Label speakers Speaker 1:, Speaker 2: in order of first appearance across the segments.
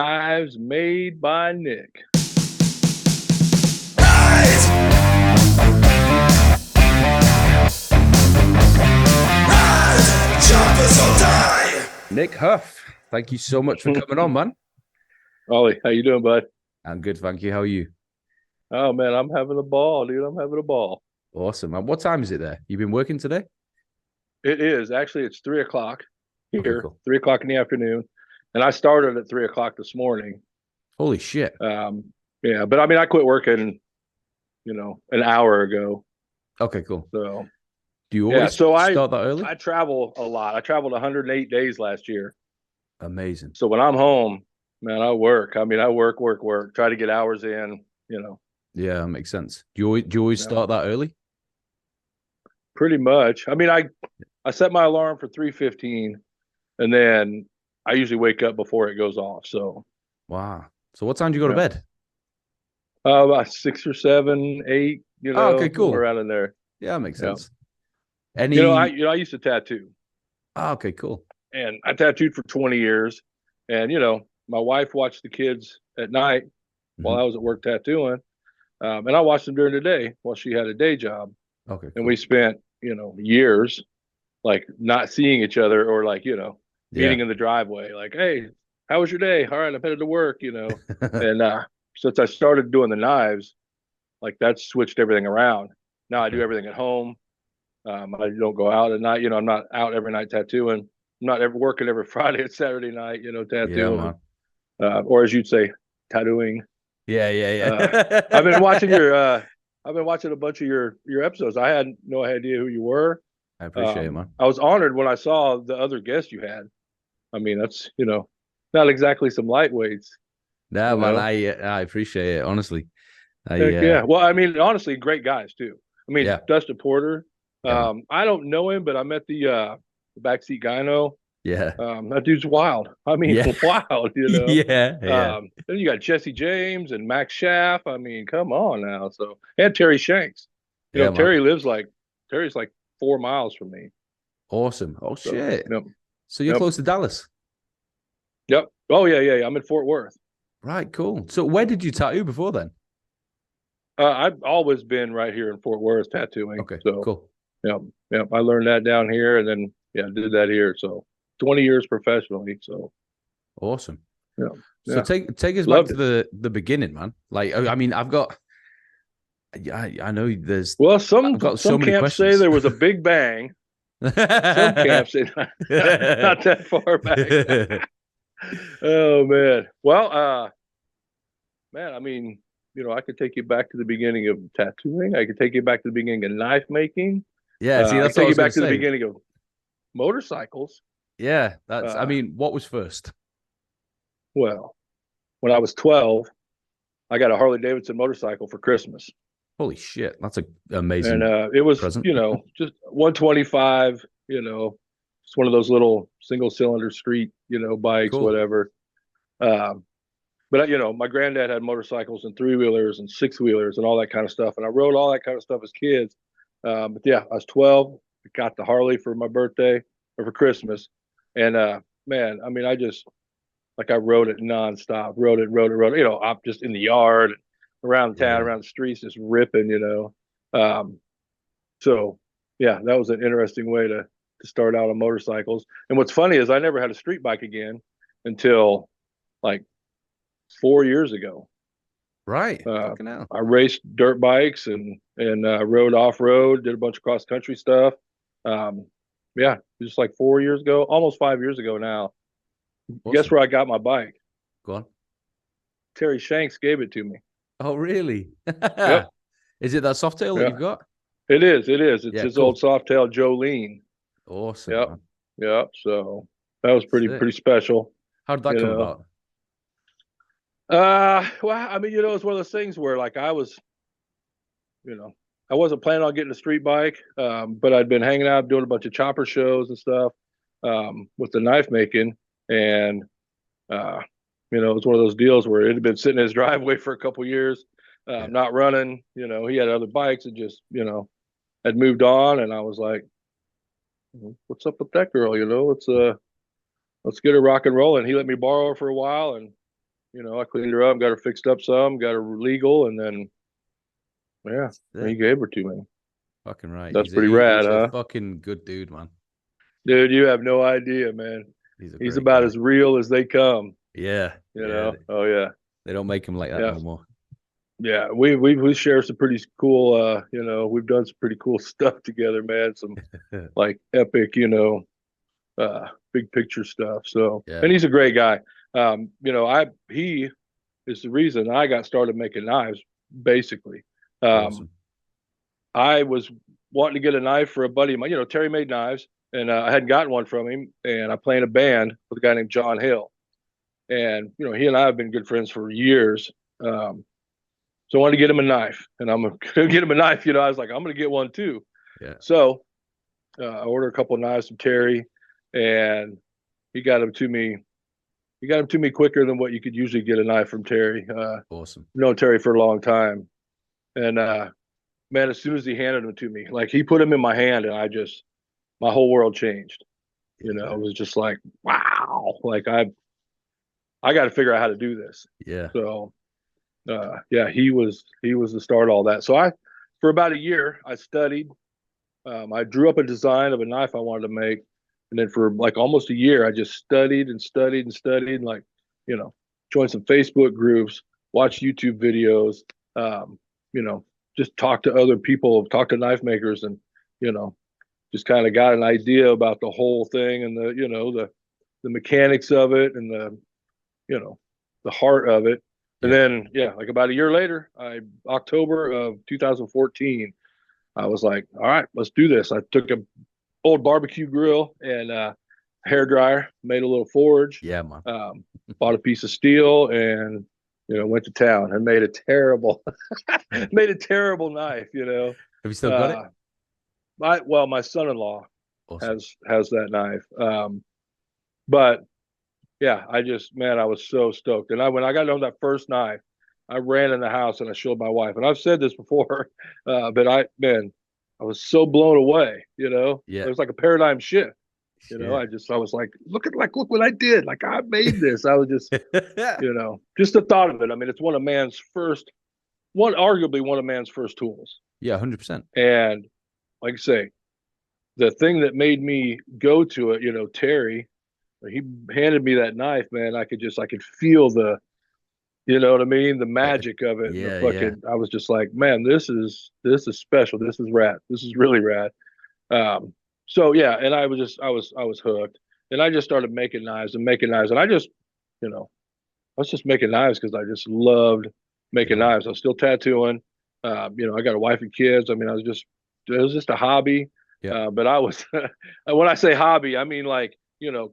Speaker 1: Knives made by Nick.
Speaker 2: Nick Huff, thank you so much for coming on, man.
Speaker 1: Ollie, how you doing, bud?
Speaker 2: I'm good, thank you. How are you?
Speaker 1: Oh man, I'm having a ball, dude. I'm having a ball.
Speaker 2: Awesome. And what time is it there? You've been working today?
Speaker 1: It is actually it's 3 o'clock
Speaker 2: Okay,
Speaker 1: here,
Speaker 2: cool.
Speaker 1: 3 o'clock in the afternoon, and I started at 3 o'clock this morning.
Speaker 2: Holy shit.
Speaker 1: Um, yeah, but I mean, I quit working, an hour ago.
Speaker 2: Okay, cool.
Speaker 1: So
Speaker 2: Do you
Speaker 1: yeah,
Speaker 2: always
Speaker 1: so I
Speaker 2: start that early?
Speaker 1: I travel a lot. I traveled 108 days last year.
Speaker 2: Amazing.
Speaker 1: So when I'm home, man, I work. I mean, I work, work, work. Try to get hours in. You know,
Speaker 2: Yeah, that makes sense. Do you always
Speaker 1: yeah,
Speaker 2: start that early?
Speaker 1: pretty much. I mean, I set my alarm for 3:15, and then I usually wake up before it goes off. So
Speaker 2: Wow. So what time do you go to
Speaker 1: yeah,
Speaker 2: bed?
Speaker 1: about 6 or 7, 8,
Speaker 2: Oh, okay,
Speaker 1: somewhere
Speaker 2: cool.
Speaker 1: around in there.
Speaker 2: Yeah, that makes
Speaker 1: Yeah,
Speaker 2: sense. Any
Speaker 1: I used to tattoo,
Speaker 2: okay, cool.
Speaker 1: and I tattooed for 20 years, and my wife watched the kids at night while
Speaker 2: Hmm.
Speaker 1: I was at work tattooing, and I watched them during the day while she had a day job,
Speaker 2: Okay,
Speaker 1: and we
Speaker 2: cool.
Speaker 1: spent years like not seeing each other or like
Speaker 2: Yeah.
Speaker 1: meeting in the driveway, like, hey, how was your day? All right, I'm headed to work. And since I started doing the knives, like that switched everything around. Now I do
Speaker 2: Okay.
Speaker 1: everything at home. I don't go out at night. I'm not out every night tattooing. I'm not ever working every Friday and Saturday night,
Speaker 2: Yeah,
Speaker 1: tattooing,
Speaker 2: man.
Speaker 1: or as you'd say, tattooing.
Speaker 2: Yeah,
Speaker 1: uh,
Speaker 2: yeah,
Speaker 1: I've been watching
Speaker 2: yeah.
Speaker 1: I've been watching a bunch of your episodes. I had no idea who you were.
Speaker 2: I appreciate it, man.
Speaker 1: I was honored when I saw the other guests you had. I mean, that's not exactly some lightweights,
Speaker 2: No,
Speaker 1: you
Speaker 2: man,
Speaker 1: know.
Speaker 2: I appreciate it, honestly. I
Speaker 1: Heck yeah. Well, I mean, honestly, great guys too. I mean,
Speaker 2: Yeah,
Speaker 1: Dustin Porter.
Speaker 2: yeah, man.
Speaker 1: I don't know him, but I met the backseat gyno.
Speaker 2: Yeah.
Speaker 1: That dude's wild. I mean,
Speaker 2: Yeah.
Speaker 1: wild.
Speaker 2: Yeah. Yeah.
Speaker 1: Then you got Jesse James and Max Schaff. I mean, come on now. So and Terry Shanks.
Speaker 2: Yeah, man.
Speaker 1: Terry's like 4 miles from me.
Speaker 2: Awesome. Oh
Speaker 1: So
Speaker 2: shit.
Speaker 1: yep,
Speaker 2: So you're
Speaker 1: yep,
Speaker 2: close to Dallas.
Speaker 1: yep. Oh yeah. I'm in Fort Worth.
Speaker 2: Right, cool. So where did you tattoo before then?
Speaker 1: I've always been right here in Fort Worth tattooing.
Speaker 2: Okay,
Speaker 1: So,
Speaker 2: cool.
Speaker 1: yeah. I learned that down here, and then yeah, did that here. So, 20 years professionally. So,
Speaker 2: Awesome.
Speaker 1: yeah,
Speaker 2: So
Speaker 1: yeah,
Speaker 2: take us back
Speaker 1: loved
Speaker 2: to
Speaker 1: it.
Speaker 2: the beginning, man. Like I mean, I know
Speaker 1: Well,
Speaker 2: I've got so
Speaker 1: some
Speaker 2: many
Speaker 1: camps say
Speaker 2: questions.
Speaker 1: there was a big bang. Some camps say not that far back. Oh man. Well, man, I mean, I could take you back to the beginning of tattooing. I could take you back to the beginning of knife making.
Speaker 2: Yeah, see,
Speaker 1: I could
Speaker 2: that's what I
Speaker 1: take you
Speaker 2: was gonna
Speaker 1: back to the
Speaker 2: say.
Speaker 1: beginning of motorcycles.
Speaker 2: Yeah, I
Speaker 1: Uh,
Speaker 2: mean, what was first?
Speaker 1: well, when I was 12, I got a Harley Davidson motorcycle for Christmas.
Speaker 2: Holy shit, that's an
Speaker 1: And
Speaker 2: amazing
Speaker 1: it was,
Speaker 2: present.
Speaker 1: just 125, just one of those little single cylinder street, bikes,
Speaker 2: Cool.
Speaker 1: whatever. Um, but, my granddad had motorcycles and three wheelers and six wheelers and all that kind of stuff. And I rode all that kind of stuff as kids. But yeah, I was 12. I got the Harley for my birthday or for Christmas. And man, I mean, I rode it nonstop, rode it, up just in the yard, around town,
Speaker 2: Yeah.
Speaker 1: around the streets, just ripping. Um, so yeah, that was an interesting way to start out on motorcycles. And what's funny is I never had a street bike again until like 4 years ago.
Speaker 2: Right.
Speaker 1: Uh,
Speaker 2: Fucking hell.
Speaker 1: I raced dirt bikes and rode off road, did a bunch of cross country stuff. Um, yeah, just like 4 years ago, almost 5 years ago now. Guess
Speaker 2: Awesome.
Speaker 1: where I got my bike?
Speaker 2: Go on.
Speaker 1: Terry Shanks gave it to me.
Speaker 2: Oh, really?
Speaker 1: Yep.
Speaker 2: Is it that soft tail that
Speaker 1: Yeah.
Speaker 2: you've got?
Speaker 1: It is. It is. It's
Speaker 2: Yeah,
Speaker 1: his old
Speaker 2: cool.
Speaker 1: Softail Jolene.
Speaker 2: Awesome,
Speaker 1: Yep.
Speaker 2: man.
Speaker 1: Yep. So that was
Speaker 2: Sick.
Speaker 1: pretty special.
Speaker 2: How did that
Speaker 1: You
Speaker 2: come
Speaker 1: know.
Speaker 2: about?
Speaker 1: Well, I mean, it's one of those things where like you know, I wasn't planning on getting a street bike, but I'd been hanging out doing a bunch of chopper shows and stuff with the knife making, and uh, it was one of those deals where it had been sitting in his driveway for a couple years,
Speaker 2: Yeah.
Speaker 1: not running. He had other bikes and just had moved on, and I was like, what's up with that girl? Let's get her rock and rolling. He let me borrow her for a while, and I cleaned her up, got her fixed up some, got her legal, and then he gave her to me.
Speaker 2: Fucking right.
Speaker 1: That's pretty rad,
Speaker 2: he's
Speaker 1: huh?
Speaker 2: a fucking good dude, man.
Speaker 1: Dude, you have no idea, man. He's about as real as they come.
Speaker 2: Yeah.
Speaker 1: You know? Oh yeah.
Speaker 2: They don't make him like that no more.
Speaker 1: Yeah, we share some pretty cool we've done some pretty cool stuff together, man. Some like epic, big picture stuff. So and he's a great guy. He is the reason I got started making knives, basically.
Speaker 2: Awesome.
Speaker 1: I was wanting to get a knife for a buddy of mine. Terry made knives, and I hadn't gotten one from him. And I play in a band with a guy named John Hill. And, he and I have been good friends for years. So I wanted to get him a knife, and I'm going to get him a knife. I was like, I'm going to get one too.
Speaker 2: Yeah.
Speaker 1: So I ordered a couple of knives from Terry, and he got them to me. He got them to me quicker than what you could usually get a knife from Terry.
Speaker 2: Awesome.
Speaker 1: I've known Terry for a long time. And, man, as soon as he handed them to me, like he put them in my hand, and my whole world changed. It was just like, wow, like I got to figure out how to do this.
Speaker 2: Yeah.
Speaker 1: So, he was the start of all that. So for about a year, I studied. I drew up a design of a knife I wanted to make, and then for like almost a year, I just studied and studied and studied, and like, joined some Facebook groups, watched YouTube videos, just talk to other people, talk to knife makers, and just kind of got an idea about the whole thing and the mechanics of it and the heart of it. And then like about a year later, October of 2014, I was like, all right, let's do this. I took an old barbecue grill and a hair dryer, made a little forge.
Speaker 2: Yeah, man.
Speaker 1: Bought a piece of steel and went to town and made a terrible knife.
Speaker 2: Have you still got it?
Speaker 1: My son-in-law
Speaker 2: awesome.
Speaker 1: has that knife. But yeah, I was so stoked. And when I got on that first knife, I ran in the house and I showed my wife. And I've said this before, but I was so blown away.
Speaker 2: Yeah.
Speaker 1: It was like a paradigm shift. I was like, look what I did. Like I made this. I was just, just the thought of it. I mean, it's arguably one of man's first tools.
Speaker 2: Yeah, 100%.
Speaker 1: And like I say, the thing that made me go to it, Terry, he handed me that knife, man. I could feel the, what I mean? The magic of it.
Speaker 2: Yeah.
Speaker 1: I was just like, man, this is special. This is rad. This is really rad. So yeah, and I was hooked, and I just started making knives. And I just, I was just making knives because I just loved making knives. I was still tattooing. I got a wife and kids. I mean, it was just a hobby.
Speaker 2: Yeah.
Speaker 1: But I was, when I say hobby, I mean like,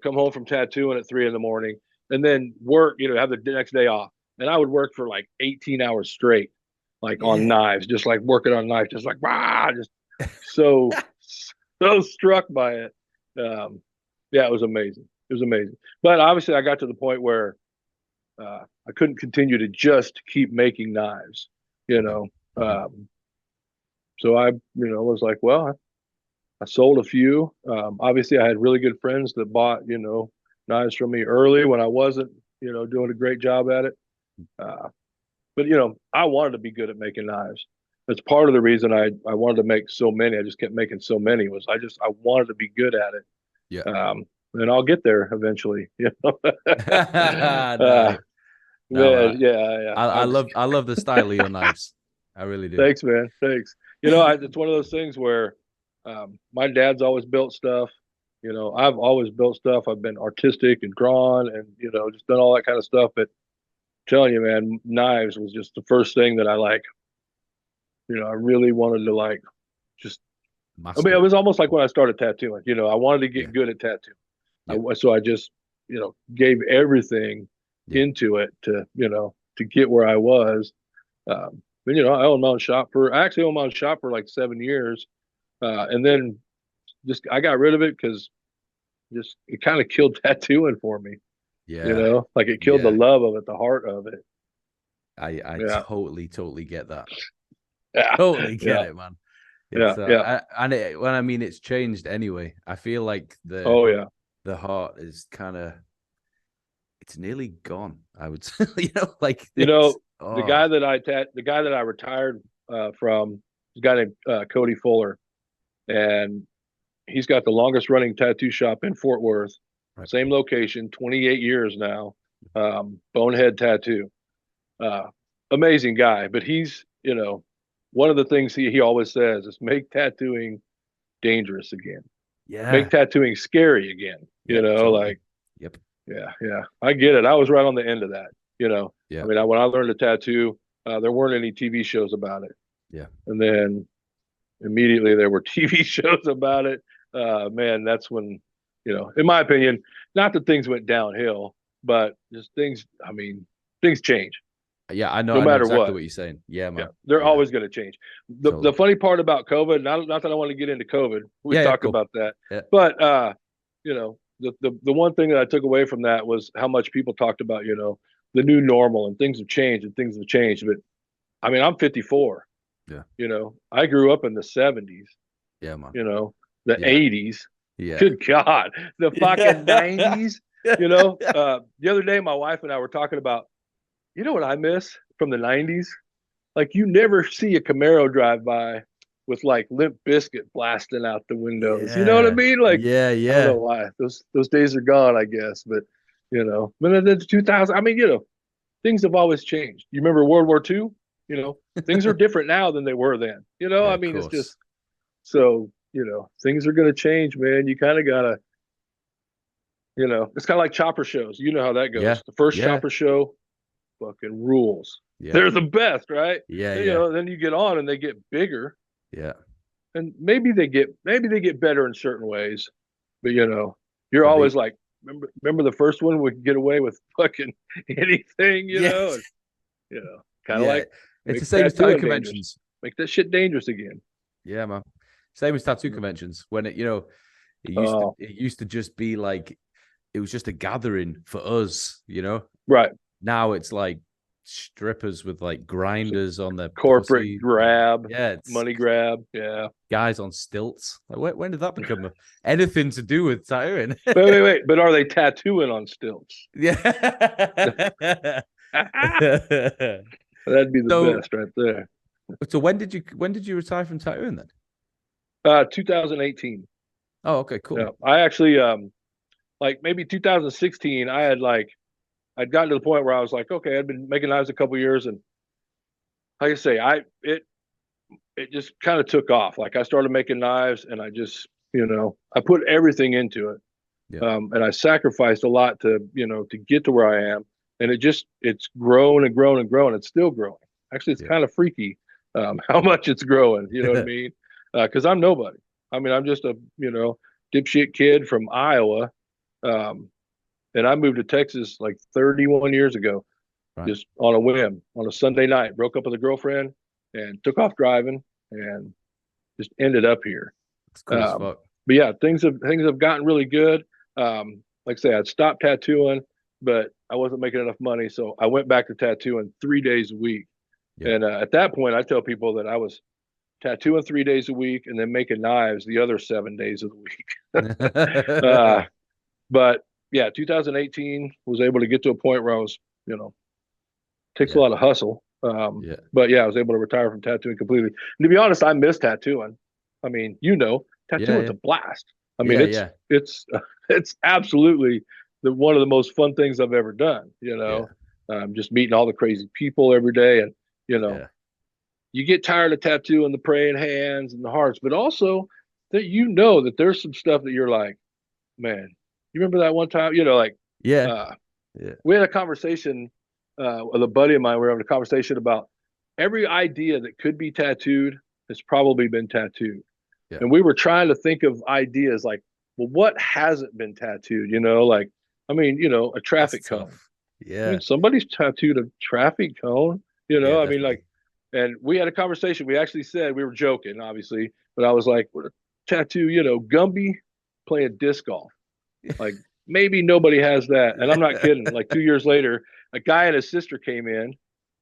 Speaker 1: come home from tattooing at 3 a.m. and then work, have the next day off. And I would work for like 18 hours straight, like on knives, just like working on knives, just like, just so, so struck by it. It was amazing. It was amazing. But obviously I got to the point where I couldn't continue to just keep making knives, so I, was like, well, I sold a few. Obviously I had really good friends that bought, knives from me early when I wasn't, doing a great job at it. But I wanted to be good at making knives. That's part of the reason I wanted to make so many. I just kept making so many I wanted to be good at it.
Speaker 2: Yeah.
Speaker 1: And I'll get there eventually.
Speaker 2: No.
Speaker 1: Yeah.
Speaker 2: I love the style of your knives. I really do.
Speaker 1: Thanks, man. Thanks. It's one of those things where my dad's always built stuff. I've always built stuff. I've been artistic and drawn and, just done all that kind of stuff. But I'm telling you, man, knives was just the first thing that I I really wanted to just,
Speaker 2: Master.
Speaker 1: it was almost like when I started tattooing, I wanted to get good at tattooing. So I just, gave everything into it to get where I was. I owned my own shop I actually owned my own shop for like 7 years. And then I got rid of it because it kind of killed tattooing for me.
Speaker 2: Yeah.
Speaker 1: Like it killed the love of it, the heart of it.
Speaker 2: I totally get that.
Speaker 1: Yeah.
Speaker 2: Totally get it, man.
Speaker 1: It's,
Speaker 2: when I mean it's changed anyway. I feel like the heart is it's nearly gone. I would, you know, like
Speaker 1: You know, the
Speaker 2: oh,
Speaker 1: guy that I retired from, is a guy named Cody Fuller, and he's got the longest running tattoo shop in Fort Worth,
Speaker 2: right.
Speaker 1: same location, 28 years now. Bonehead Tattoo. Uh, Amazing guy, but he's, one of the things he always says is make tattooing dangerous again, make
Speaker 2: Yeah.
Speaker 1: tattooing scary again.
Speaker 2: Yeah. Totally.
Speaker 1: Like,
Speaker 2: Yep.
Speaker 1: yeah, I get it. I was right on the end of that. I
Speaker 2: Yeah.
Speaker 1: mean, when I learned to tattoo, there weren't any TV shows about it,
Speaker 2: Yeah.
Speaker 1: and then immediately there were TV shows about it. Man, that's when, in my opinion, not that things went downhill, but just things. I mean, things change
Speaker 2: Yeah. I know.
Speaker 1: no
Speaker 2: I know
Speaker 1: matter
Speaker 2: exactly
Speaker 1: what.
Speaker 2: what you're saying. Yeah,
Speaker 1: Yeah,
Speaker 2: man.
Speaker 1: they're
Speaker 2: Yeah.
Speaker 1: always going to change. The
Speaker 2: Totally.
Speaker 1: funny part about COVID, not that I want to get into COVID, we
Speaker 2: Yeah. Yeah.
Speaker 1: talk
Speaker 2: Cool.
Speaker 1: about that,
Speaker 2: Yeah.
Speaker 1: but the one thing that I took away from that was how much people talked about, the new normal and things have changed and things have changed. But I mean, I'm 54.
Speaker 2: Yeah.
Speaker 1: I grew up in the 70s,
Speaker 2: Yeah, man.
Speaker 1: the
Speaker 2: Yeah.
Speaker 1: 80s.
Speaker 2: Yeah.
Speaker 1: Good God, the fucking
Speaker 2: Yeah.
Speaker 1: 90s. The other day, my wife and I were talking about, what I miss from the 90s? Like, you never see a Camaro drive by with like Limp Biscuit blasting out the windows. You know what I
Speaker 2: Yeah.
Speaker 1: mean? Like,
Speaker 2: Yeah.
Speaker 1: I don't
Speaker 2: Yeah.
Speaker 1: know why those days are gone, I guess. But but in the 2000, I mean, things have always changed. You remember World War II? Things are different now than they were then.
Speaker 2: Yeah.
Speaker 1: I
Speaker 2: Of
Speaker 1: mean, it's just
Speaker 2: course.
Speaker 1: so, things are going to change, man. You kind of gotta, it's kind of like chopper shows. You know how that
Speaker 2: Yeah.
Speaker 1: goes. The first
Speaker 2: Yeah.
Speaker 1: chopper show fucking rules.
Speaker 2: Yeah.
Speaker 1: They're the best, right?
Speaker 2: Yeah.
Speaker 1: And,
Speaker 2: Yeah.
Speaker 1: then you get on and they get bigger,
Speaker 2: Yeah.
Speaker 1: and maybe they get better in certain ways, but you're
Speaker 2: But
Speaker 1: always like, remember the first one we could get away with fucking anything,
Speaker 2: yeah.
Speaker 1: and kind of
Speaker 2: Yeah.
Speaker 1: like
Speaker 2: It's the
Speaker 1: make
Speaker 2: same as tattoo
Speaker 1: tattooing dangerous,
Speaker 2: conventions.
Speaker 1: make that shit dangerous again.
Speaker 2: Yeah, man. Same as tattoo conventions. When
Speaker 1: Oh,
Speaker 2: it used to just be like it was just a gathering for us.
Speaker 1: right.
Speaker 2: Now it's like strippers with like
Speaker 1: So
Speaker 2: grinders on their
Speaker 1: corporate
Speaker 2: pussy.
Speaker 1: grab,
Speaker 2: Yeah, it's
Speaker 1: money grab. Yeah.
Speaker 2: guys on stilts. Like when did that become anything to do with tattooing?
Speaker 1: Wait. But are they tattooing on stilts?
Speaker 2: Yeah.
Speaker 1: That'd be the
Speaker 2: so
Speaker 1: best right there.
Speaker 2: so when did you retire from tattooing then?
Speaker 1: 2018.
Speaker 2: Oh, okay, cool.
Speaker 1: Yeah. I actually, like maybe 2016, I'd gotten to the point where I was like, okay, I'd been making knives a couple years, and like I say, it just kind of took off. Like, I started making knives, and I just, I put everything into it,
Speaker 2: Yeah.
Speaker 1: and I sacrificed a lot to get to where I am, and it's grown and grown and grown. It's still growing. Actually, it's
Speaker 2: Yeah.
Speaker 1: kind of freaky, how much it's growing. You know what I mean? Because I'm nobody. I mean, I'm just a dipshit kid from Iowa. Um, and I moved to Texas like 31 years ago,
Speaker 2: Right.
Speaker 1: just on a whim, on a Sunday night. Broke up with a girlfriend and took off driving, and just ended up here.
Speaker 2: It's cool as fuck.
Speaker 1: But yeah, things have gotten really good. Like I say, I'd stopped tattooing, but I wasn't making enough money, so I went back to tattooing 3 days a week.
Speaker 2: Yeah.
Speaker 1: And at that point, I tell people that I was tattooing 3 days a week and then making knives the other 7 days of the week. But yeah, 2018 was able to get to a point where I was, takes a
Speaker 2: Yeah.
Speaker 1: lot of hustle.
Speaker 2: Yeah.
Speaker 1: But yeah, I was able to retire from tattooing completely. And to be honest, I miss tattooing. I mean, tattooing's
Speaker 2: Yeah.
Speaker 1: a blast. I mean,
Speaker 2: Yeah.
Speaker 1: it's absolutely one of the most fun things I've ever done.
Speaker 2: Yeah.
Speaker 1: Just meeting all the crazy people every day, and
Speaker 2: Yeah.
Speaker 1: you get tired of tattooing the praying hands and the hearts, but also that that there's some stuff that you're like, man, you remember that one time,
Speaker 2: Yeah.
Speaker 1: uh,
Speaker 2: Yeah.
Speaker 1: we had a conversation with a buddy of mine. We were having a conversation about every idea that could be tattooed has probably been tattooed.
Speaker 2: Yeah.
Speaker 1: And we were trying to think of ideas like, well, what hasn't been tattooed? A traffic
Speaker 2: That's
Speaker 1: cone.
Speaker 2: tough.
Speaker 1: I
Speaker 2: Yeah.
Speaker 1: mean, somebody's tattooed a traffic cone,
Speaker 2: Yeah,
Speaker 1: I mean,
Speaker 2: definitely.
Speaker 1: like, and we had a conversation. We actually said, we were joking, obviously, but I was like, what a tattoo, Gumby playing disc golf. Like, maybe nobody has that. And I'm not kidding. Like, 2 years later, a guy and his sister came in,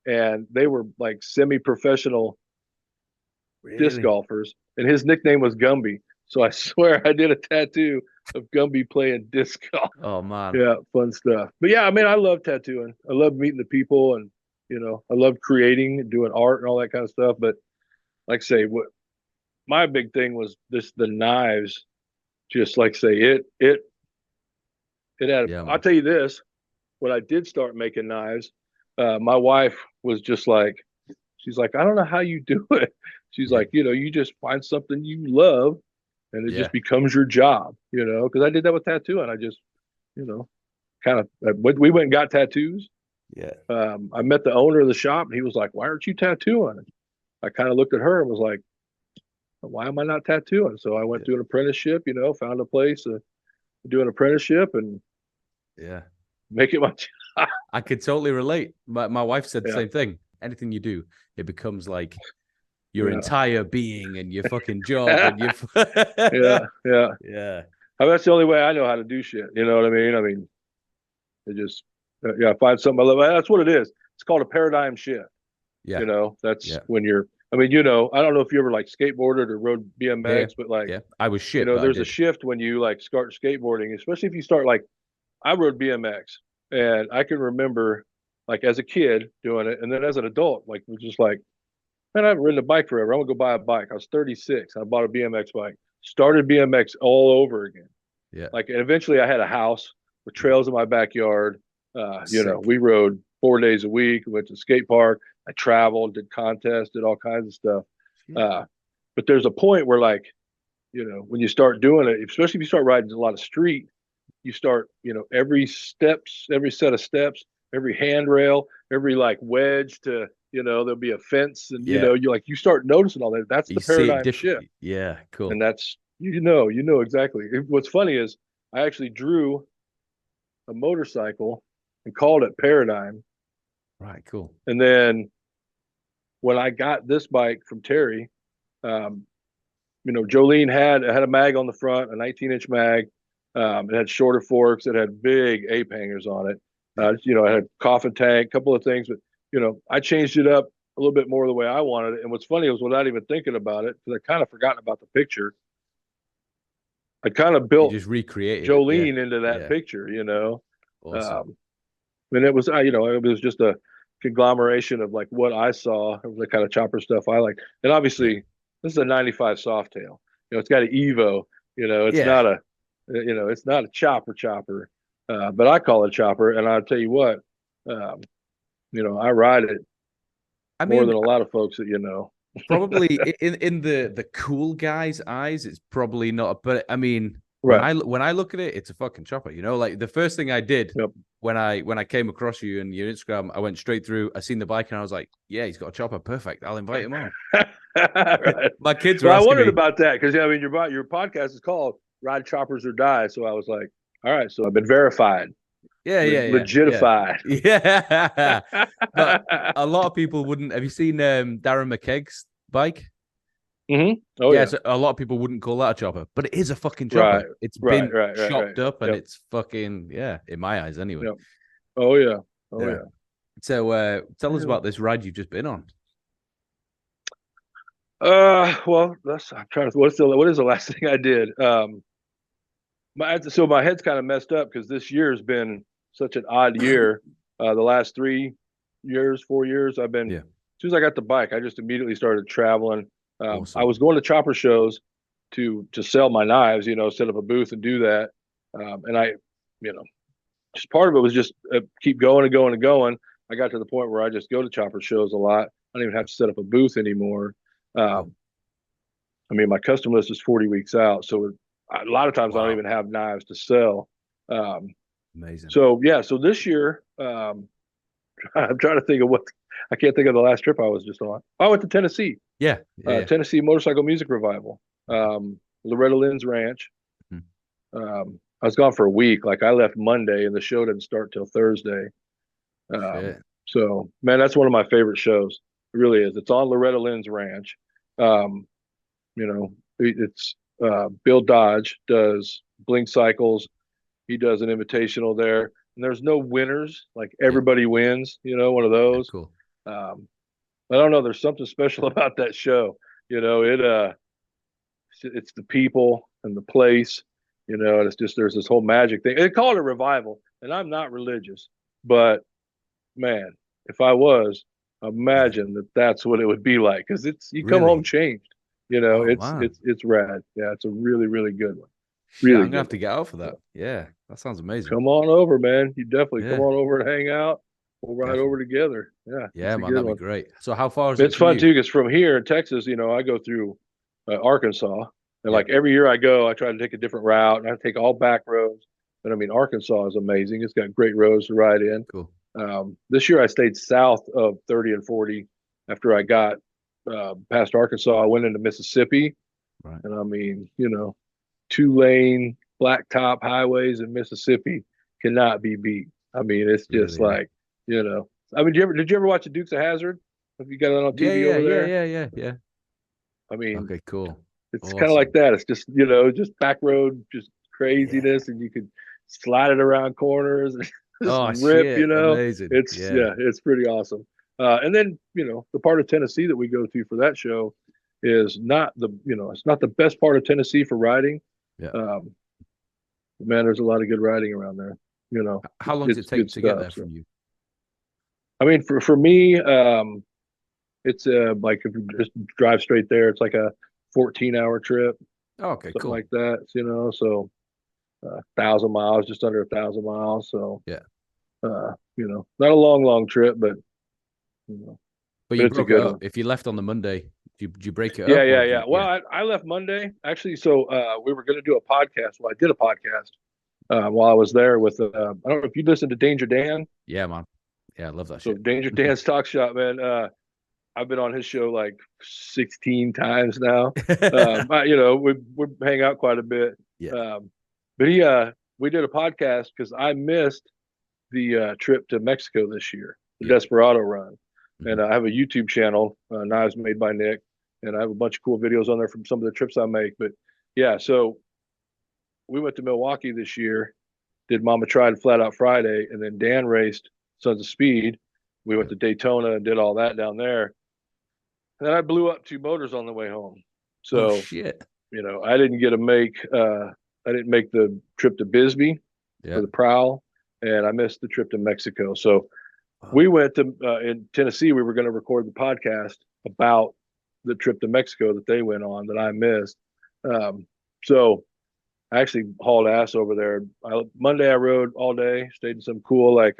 Speaker 1: and they were like semi-professional disc
Speaker 2: Really?
Speaker 1: golfers, and his nickname was Gumby. So I swear I did a tattoo of Gumby playing disc golf.
Speaker 2: Oh man.
Speaker 1: Yeah, fun stuff. But yeah, I mean, I love tattooing. I love meeting the people, and I love creating and doing art and all that kind of stuff. But like I say, what my big thing was the knives. Just like say it had.
Speaker 2: Yeah,
Speaker 1: I'll
Speaker 2: man.
Speaker 1: tell you this: when I did start making knives, my wife was just like, she's like, I don't know how you do it. She's
Speaker 2: Yeah.
Speaker 1: like, you just find something you love, and it
Speaker 2: Yeah.
Speaker 1: just becomes your job. Because I did that with tattooing. I just, you know, kind of we went and got tattoos.
Speaker 2: Yeah.
Speaker 1: I met the owner of the shop, and he was like, "Why aren't you tattooing?" I kind of looked at her and was like, "Why am I not tattooing?" So I went
Speaker 2: Yeah.
Speaker 1: to an apprenticeship. Found a place to do an apprenticeship and
Speaker 2: Yeah.
Speaker 1: make it my job.
Speaker 2: I could totally relate. My wife said the
Speaker 1: Yeah,
Speaker 2: same thing. Anything you do, it becomes like your
Speaker 1: yeah,
Speaker 2: entire being and your fucking job and your
Speaker 1: yeah, yeah.
Speaker 2: yeah.
Speaker 1: I mean, that's the only way I know how to do shit. You know what I mean? I mean, it just yeah, find something I love. That's what it is. It's called a paradigm shift.
Speaker 2: Yeah.
Speaker 1: That's
Speaker 2: Yeah.
Speaker 1: when you're. I mean, I don't know if you ever like skateboarded or rode
Speaker 2: Yeah.
Speaker 1: BMX, but like,
Speaker 2: Yeah. I was shit, but I
Speaker 1: there's a
Speaker 2: did.
Speaker 1: shift when you like start skateboarding, especially if you start like I rode BMX, and I can remember like as a kid doing it, and then as an adult, like was just like, man, I haven't ridden a bike forever. I'm gonna go buy a bike. I was 36. I bought a BMX bike. Started BMX all over again.
Speaker 2: Yeah.
Speaker 1: Like, and eventually, I had a house with trails in my backyard.
Speaker 2: Sick.
Speaker 1: We rode 4 days a week. Went to skate park. I traveled, did contests, did all kinds of stuff.
Speaker 2: Yeah.
Speaker 1: Uh, but there's a point where, like, when you start doing it, especially if you start riding a lot of street, you start, every set of steps, every handrail, every like wedge to, there'll be a fence, and
Speaker 2: Yeah.
Speaker 1: you start noticing all that. That's
Speaker 2: You
Speaker 1: the
Speaker 2: see it
Speaker 1: paradigm shift,
Speaker 2: differently. Yeah.
Speaker 1: and
Speaker 2: Cool.
Speaker 1: that's exactly. What's funny is I actually drew a motorcycle and called it Paradigm,
Speaker 2: Right. Cool.
Speaker 1: and then when I got this bike from Terry, um, Jolene had a mag on the front, a 19-inch mag. It had shorter forks. It had big ape hangers on it.
Speaker 2: Yeah.
Speaker 1: It had coffin tank, a couple of things, but I changed it up a little bit more the way I wanted it. And what's funny was without even thinking about it, because I kind of forgotten about the picture, I kind of
Speaker 2: You
Speaker 1: built
Speaker 2: just recreated it. Yeah.
Speaker 1: Jolene into that
Speaker 2: Yeah.
Speaker 1: picture.
Speaker 2: Awesome.
Speaker 1: And it was, it was just a conglomeration of like what I saw, the kind of chopper stuff I like. And
Speaker 2: Yeah.
Speaker 1: obviously, this is a 95 Softail. It's got an Evo. It's
Speaker 2: Yeah.
Speaker 1: not it's not a chopper. But I call it a chopper. And I'll tell you what, um, I ride it
Speaker 2: I
Speaker 1: more
Speaker 2: mean,
Speaker 1: than a lot of folks that.
Speaker 2: probably in the cool guy's eyes, it's probably not. But I mean,
Speaker 1: Right.
Speaker 2: when I look at it, it's a fucking chopper. Like the first thing I did
Speaker 1: Yep.
Speaker 2: when I came across you and your Instagram, I went straight through. I seen the bike and I was like, yeah, he's got a chopper. Perfect. I'll invite him on.
Speaker 1: Right.
Speaker 2: My kids were
Speaker 1: Well, I
Speaker 2: asking
Speaker 1: wondered
Speaker 2: me.
Speaker 1: about that because I mean your podcast is called Ride Choppers or Die. So I was like, all right, so I've been verified,
Speaker 2: Yeah, yeah, yeah, yeah,
Speaker 1: legitified.
Speaker 2: yeah. But a lot of people wouldn't. Have you seen Darren McKegg's bike?
Speaker 1: Oh
Speaker 2: Yeah,
Speaker 1: yeah.
Speaker 2: so a lot of people wouldn't call that a chopper, but it is a fucking chopper.
Speaker 1: Right.
Speaker 2: It's
Speaker 1: Right.
Speaker 2: been
Speaker 1: Right. Right. Right.
Speaker 2: chopped up and
Speaker 1: Yep.
Speaker 2: it's fucking yeah, in my eyes anyway.
Speaker 1: Yep. Oh yeah. Oh
Speaker 2: Yeah.
Speaker 1: yeah.
Speaker 2: So tell us
Speaker 1: Yeah.
Speaker 2: about this ride you've just been on.
Speaker 1: Well, I'm trying to. What is the last thing I did? My head's kind of messed up because this year has been such an odd year. The last 3 years, 4 years, I've been.
Speaker 2: Yeah.
Speaker 1: As soon as I got the bike, I just immediately started traveling.
Speaker 2: Awesome.
Speaker 1: I was going to chopper shows to sell my knives, set up a booth and do that. And I, just part of it was just keep going and going and going. I got to the point where I just go to chopper shows a lot. I don't even have to set up a booth anymore.
Speaker 2: Cool.
Speaker 1: I mean, my custom list is 40 weeks out, so a lot of times I don't
Speaker 2: Wow.
Speaker 1: even have knives to sell.
Speaker 2: Amazing.
Speaker 1: So yeah, so this year, I'm trying to think of I can't think of the last trip I was just on. I went to Tennessee.
Speaker 2: Yeah. Yeah.
Speaker 1: Tennessee Motorcycle Music Revival, Loretta Lynn's ranch. I was gone for a week. Like I left Monday, and the show didn't start till Thursday.
Speaker 2: Shit.
Speaker 1: So man, that's one of my favorite shows. It really is. It's on Loretta Lynn's ranch. It's Bill Dodge does Blink Cycles. He does an invitational there, and there's no winners. Like everybody wins. One of
Speaker 2: Yeah,
Speaker 1: those.
Speaker 2: cool.
Speaker 1: I don't know. There's something special about that show. It's the people and the place. you know, and it's just there's this whole magic thing. They call it a revival, and I'm not religious, but man, if I was,
Speaker 2: Yeah.
Speaker 1: imagine that that's what it would be like because it's you come home
Speaker 2: Really?
Speaker 1: changed. You know,
Speaker 2: Oh man.
Speaker 1: it's rad. Yeah, it's a really really good one.
Speaker 2: Shit,
Speaker 1: Really
Speaker 2: I'm gonna
Speaker 1: good
Speaker 2: have to
Speaker 1: one.
Speaker 2: get out for that.
Speaker 1: So
Speaker 2: Yeah, that sounds amazing.
Speaker 1: come on over, man. You definitely come
Speaker 2: Yeah,
Speaker 1: on over and hang out. We'll ride over
Speaker 2: definitely.
Speaker 1: together. Yeah,
Speaker 2: Yeah,
Speaker 1: it's a
Speaker 2: man,
Speaker 1: good
Speaker 2: that'd be
Speaker 1: one.
Speaker 2: great. So how far is it
Speaker 1: It's
Speaker 2: from
Speaker 1: fun
Speaker 2: you?
Speaker 1: too because from here in Texas, you know, I go through Arkansas, and
Speaker 2: Yeah,
Speaker 1: like every year I go, I try to take a different route, and I take all back roads. But I mean, Arkansas is amazing. It's got great roads to ride in.
Speaker 2: cool.
Speaker 1: This year I stayed south of 30 and 40. After I got past Arkansas, I went into Mississippi,
Speaker 2: Right.
Speaker 1: and I mean, you know, 2 lane blacktop highways in Mississippi cannot be beat. I mean, it's just
Speaker 2: Really, yeah.
Speaker 1: like, you know, I mean, did you ever watch the Dukes of Hazzard? Have you got it on
Speaker 2: Yeah,
Speaker 1: TV
Speaker 2: yeah,
Speaker 1: over
Speaker 2: yeah,
Speaker 1: there?
Speaker 2: yeah, yeah, yeah.
Speaker 1: I mean,
Speaker 2: Okay, cool.
Speaker 1: it's kind of like
Speaker 2: Awesome.
Speaker 1: that. It's just, you know, just back road, just
Speaker 2: Yeah.
Speaker 1: craziness, and you could slide it around corners and just
Speaker 2: Oh
Speaker 1: rip, you
Speaker 2: shit,
Speaker 1: know.
Speaker 2: amazing.
Speaker 1: It's
Speaker 2: Yeah,
Speaker 1: yeah, it's pretty awesome. And then, you know, the part of Tennessee that we go to for that show is not the, you know, it's not the best part of Tennessee for riding.
Speaker 2: yeah.
Speaker 1: Um, man, there's a lot of good riding around there. You know,
Speaker 2: How long does it
Speaker 1: it's good
Speaker 2: take to get
Speaker 1: stuff.
Speaker 2: there
Speaker 1: So,
Speaker 2: from you?
Speaker 1: I mean, for me, it's like if you just drive straight there, it's like a 14-hour trip,
Speaker 2: Oh, okay,
Speaker 1: something
Speaker 2: cool.
Speaker 1: like that. You know, so 1,000 miles, just under 1,000 miles. So,
Speaker 2: Yeah.
Speaker 1: you know, not a long trip, but you know,
Speaker 2: But
Speaker 1: but
Speaker 2: you
Speaker 1: it's a
Speaker 2: broke it
Speaker 1: good
Speaker 2: up.
Speaker 1: one.
Speaker 2: If you left on the Monday, do you break it
Speaker 1: Yeah,
Speaker 2: up or
Speaker 1: yeah,
Speaker 2: do
Speaker 1: yeah.
Speaker 2: you,
Speaker 1: Well,
Speaker 2: yeah.
Speaker 1: I left Monday actually. So we were going to do a podcast. Well, I did a podcast while I was there with. I don't know if you listened to Danger Dan.
Speaker 2: Yeah, man. Yeah, I love that
Speaker 1: So
Speaker 2: shit.
Speaker 1: Danger Dan's Talk Shop, man. I've been on his show like 16 times now. You know, we hang out quite a bit.
Speaker 2: Yeah.
Speaker 1: Um, but we did a podcast because I missed the trip to Mexico this year, the
Speaker 2: Yeah.
Speaker 1: Desperado run,
Speaker 2: Mhm.
Speaker 1: and I have a YouTube channel, Knives Made by Nick, and I have a bunch of cool videos on there from some of the trips I make. But yeah, so we went to Milwaukee this year, did Mama Tried Flat Out Friday, and then Dan raced Sons of Speed. We
Speaker 2: Yeah.
Speaker 1: went to Daytona and did all that down there. And then I blew up 2 motors on the way home.
Speaker 2: Oh
Speaker 1: So,
Speaker 2: shit.
Speaker 1: you know, I didn't make the trip to Bisbee for
Speaker 2: Yeah.
Speaker 1: the Prowl, and I missed the trip to Mexico. So
Speaker 2: Oh,
Speaker 1: we went to in Tennessee. We were going to record the podcast about the trip to Mexico that they went on that I missed. Um, so I actually hauled ass over there. Monday I rode all day, stayed in some cool I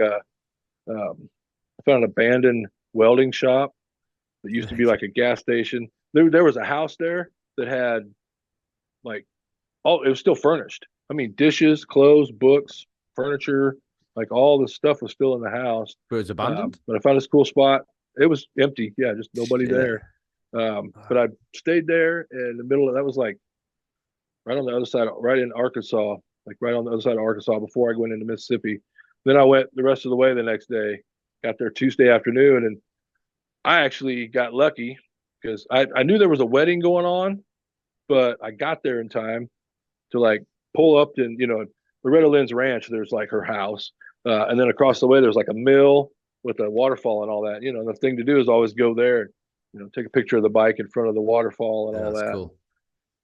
Speaker 1: found an abandoned welding shop that used to be
Speaker 2: nice.
Speaker 1: like a gas station. There was a house there that had like it was still furnished. I mean, dishes, clothes, books, furniture, like all the stuff was still in the house.
Speaker 2: But it's abandoned?
Speaker 1: But I found this cool spot. It was empty. Yeah, just nobody
Speaker 2: Shit.
Speaker 1: there. But I stayed there in the middle of that was like right on the other side, right in Arkansas, like right on the other side of Arkansas before I went into Mississippi. Then I went the rest of the way the next day. Got there Tuesday afternoon, and I actually got lucky because I knew there was a wedding going on, but I got there in time to like pull up and you know Loretta Lynn's ranch. There's like her house, and then
Speaker 2: Yeah.
Speaker 1: across the way there's like a mill with a waterfall and all that. You know, the thing to do is always go there, you know, take a picture of the bike in front of the waterfall and
Speaker 2: Yeah,
Speaker 1: all
Speaker 2: that's
Speaker 1: that.
Speaker 2: cool.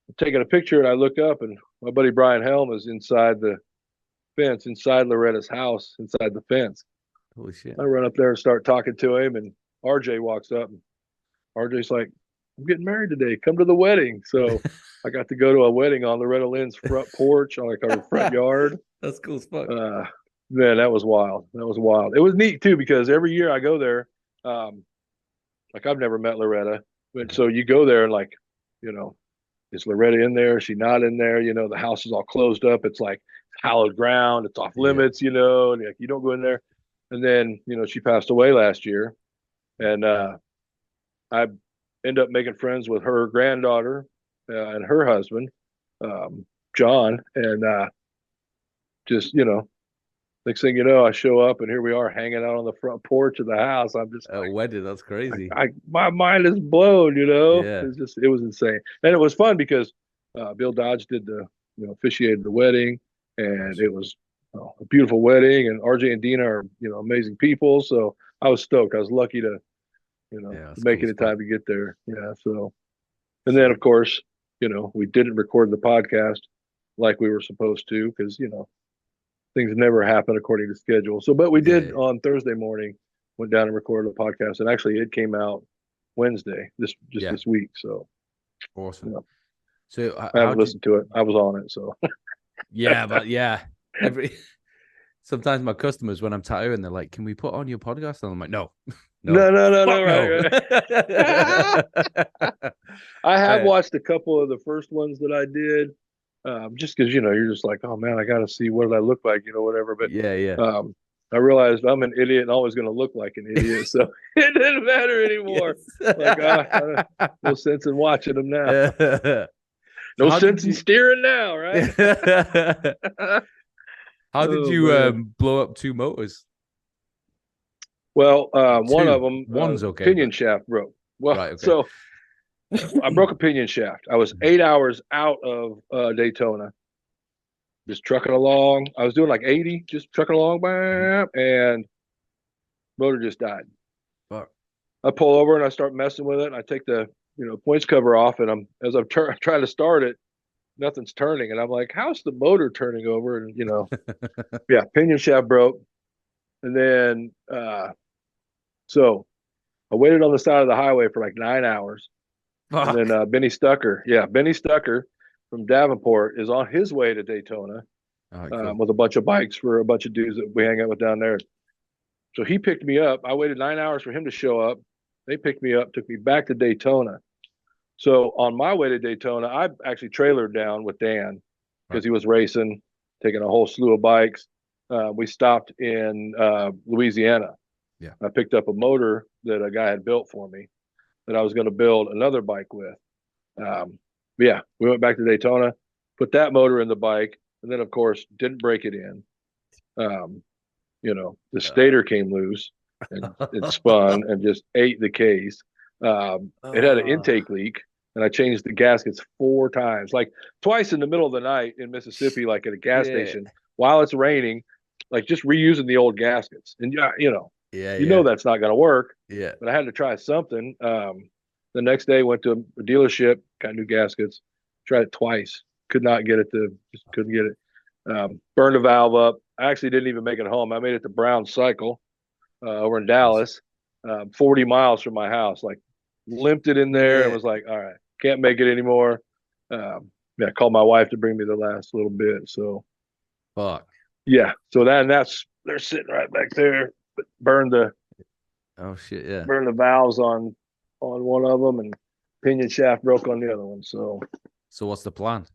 Speaker 1: I'm taking a picture and I look up and my buddy Brian Helm is inside the fence, inside Loretta's house, inside the fence.
Speaker 2: Holy shit.
Speaker 1: I run up there and start talking to him, and RJ walks up and RJ's like, I'm getting married today. Come to the wedding. So I got to go to a wedding on Loretta Lynn's front porch, on like our front yard.
Speaker 2: That's cool as fuck.
Speaker 1: Uh, Man, that was wild. That was wild. It was neat too because every year I go there, um, like I've never met Loretta, but
Speaker 2: Yeah.
Speaker 1: so you go there and like, you know, is Loretta in there? Is she not in there? You know, the house is all closed up. It's like hallowed ground. It's off
Speaker 2: Yeah.
Speaker 1: limits. You know, and like, you don't go in there. And then you know she passed away last year, and I end up making friends with her granddaughter and her husband, John, and just you know, next thing you know, I show up and here we are hanging out on the front porch of the house. I'm just
Speaker 2: A wedding, that's crazy.
Speaker 1: my mind is blown. You know,
Speaker 2: Yeah.
Speaker 1: it was insane, and it was fun because Bill Dodge did the officiated the wedding, and
Speaker 2: Awesome.
Speaker 1: it was a beautiful wedding, and RJ and Dina are amazing people, so I was stoked. I was lucky to
Speaker 2: Yeah, that's
Speaker 1: make
Speaker 2: cool
Speaker 1: it
Speaker 2: as
Speaker 1: in
Speaker 2: fuck.
Speaker 1: time to get there. Yeah. So, and then of
Speaker 2: Sweet.
Speaker 1: course, we didn't record the podcast like we were supposed to, because things never happen according to schedule. So, but we did
Speaker 2: Yeah.
Speaker 1: on Thursday morning, went down and recorded a podcast, and actually it came out Wednesday,
Speaker 2: Yeah.
Speaker 1: this week. So
Speaker 2: Awesome.
Speaker 1: yeah,
Speaker 2: So
Speaker 1: I
Speaker 2: how
Speaker 1: haven't
Speaker 2: did?
Speaker 1: listened to it. I was on it, so
Speaker 2: Yeah, but yeah, every sometimes my customers when I'm tattooing, they're like, "Can we put on your podcast?" And I'm like, "No, no,
Speaker 1: no,
Speaker 2: fuck no."
Speaker 1: right, right. I have
Speaker 2: Uh,
Speaker 1: watched a couple of the first ones that I did, just because you're just like, oh man, I got to see what did I look like, whatever. But
Speaker 2: yeah, yeah.
Speaker 1: I realized I'm an idiot and always going to look like an idiot, so it didn't matter anymore.
Speaker 2: Yes.
Speaker 1: Like, no sense in watching them now.
Speaker 2: So
Speaker 1: No
Speaker 2: how did
Speaker 1: sense in
Speaker 2: you?
Speaker 1: steering now, right?
Speaker 2: How did
Speaker 1: Oh
Speaker 2: you
Speaker 1: man.
Speaker 2: blow up two motors?
Speaker 1: Well,
Speaker 2: Or
Speaker 1: one of
Speaker 2: two.
Speaker 1: them,
Speaker 2: One's okay,
Speaker 1: pinion
Speaker 2: but
Speaker 1: shaft broke. Well,
Speaker 2: right, okay.
Speaker 1: so I broke a pinion shaft. I was 8 hours out of Daytona, just trucking along. I was doing like 80, just trucking along, bam, and motor just died.
Speaker 2: Fuck.
Speaker 1: I pull over and I start messing with it. And I take the points cover off, and as I'm trying to start it, nothing's turning, and I'm like, how's the motor turning over? And yeah, pinion shaft broke, and then so I waited on the side of the highway for like 9 hours. And then
Speaker 2: Fuck.
Speaker 1: Benny Stucker from Davenport is on his way to Daytona
Speaker 2: All right, cool.
Speaker 1: with a bunch of bikes for a bunch of dudes that we hang out with down there. So he picked me up. I waited 9 hours for him to show up. They picked me up, took me back to Daytona. So on my way to Daytona, I actually trailered down with Dan because
Speaker 2: Right.
Speaker 1: he was racing, taking a whole slew of bikes. We stopped in Louisiana.
Speaker 2: Yeah.
Speaker 1: I picked up a motor that a guy had built for me that I was going to build another bike with. Yeah, we went back to Daytona, put that motor in the bike, and then of course didn't break it in. The stator came loose and it spun and just ate the case. It had an intake leak, and I changed the gaskets 4 times, like twice in the middle of the night in Mississippi, like at a gas
Speaker 2: Yeah.
Speaker 1: station while it's raining, like just reusing the old gaskets. And
Speaker 2: Yeah, yeah.
Speaker 1: that's not going to work,
Speaker 2: Yeah.
Speaker 1: but I had to try something. The next day, went to a dealership, got new gaskets, tried it twice, could not get it to, just couldn't get it. Burned a valve up. I actually didn't even make it home. I made it to Brown Cycle over in Dallas, 40 miles from my house. Like limped it in there and
Speaker 2: Yeah.
Speaker 1: was like, all right, can't make it anymore. Yeah, called my wife to bring me the last little bit. So
Speaker 2: Fuck.
Speaker 1: yeah, so that's they're sitting right back there. Burned the
Speaker 2: Oh shit, yeah.
Speaker 1: burned the valves on one of them, and pinion shaft broke on the other one. So
Speaker 2: So what's the plan?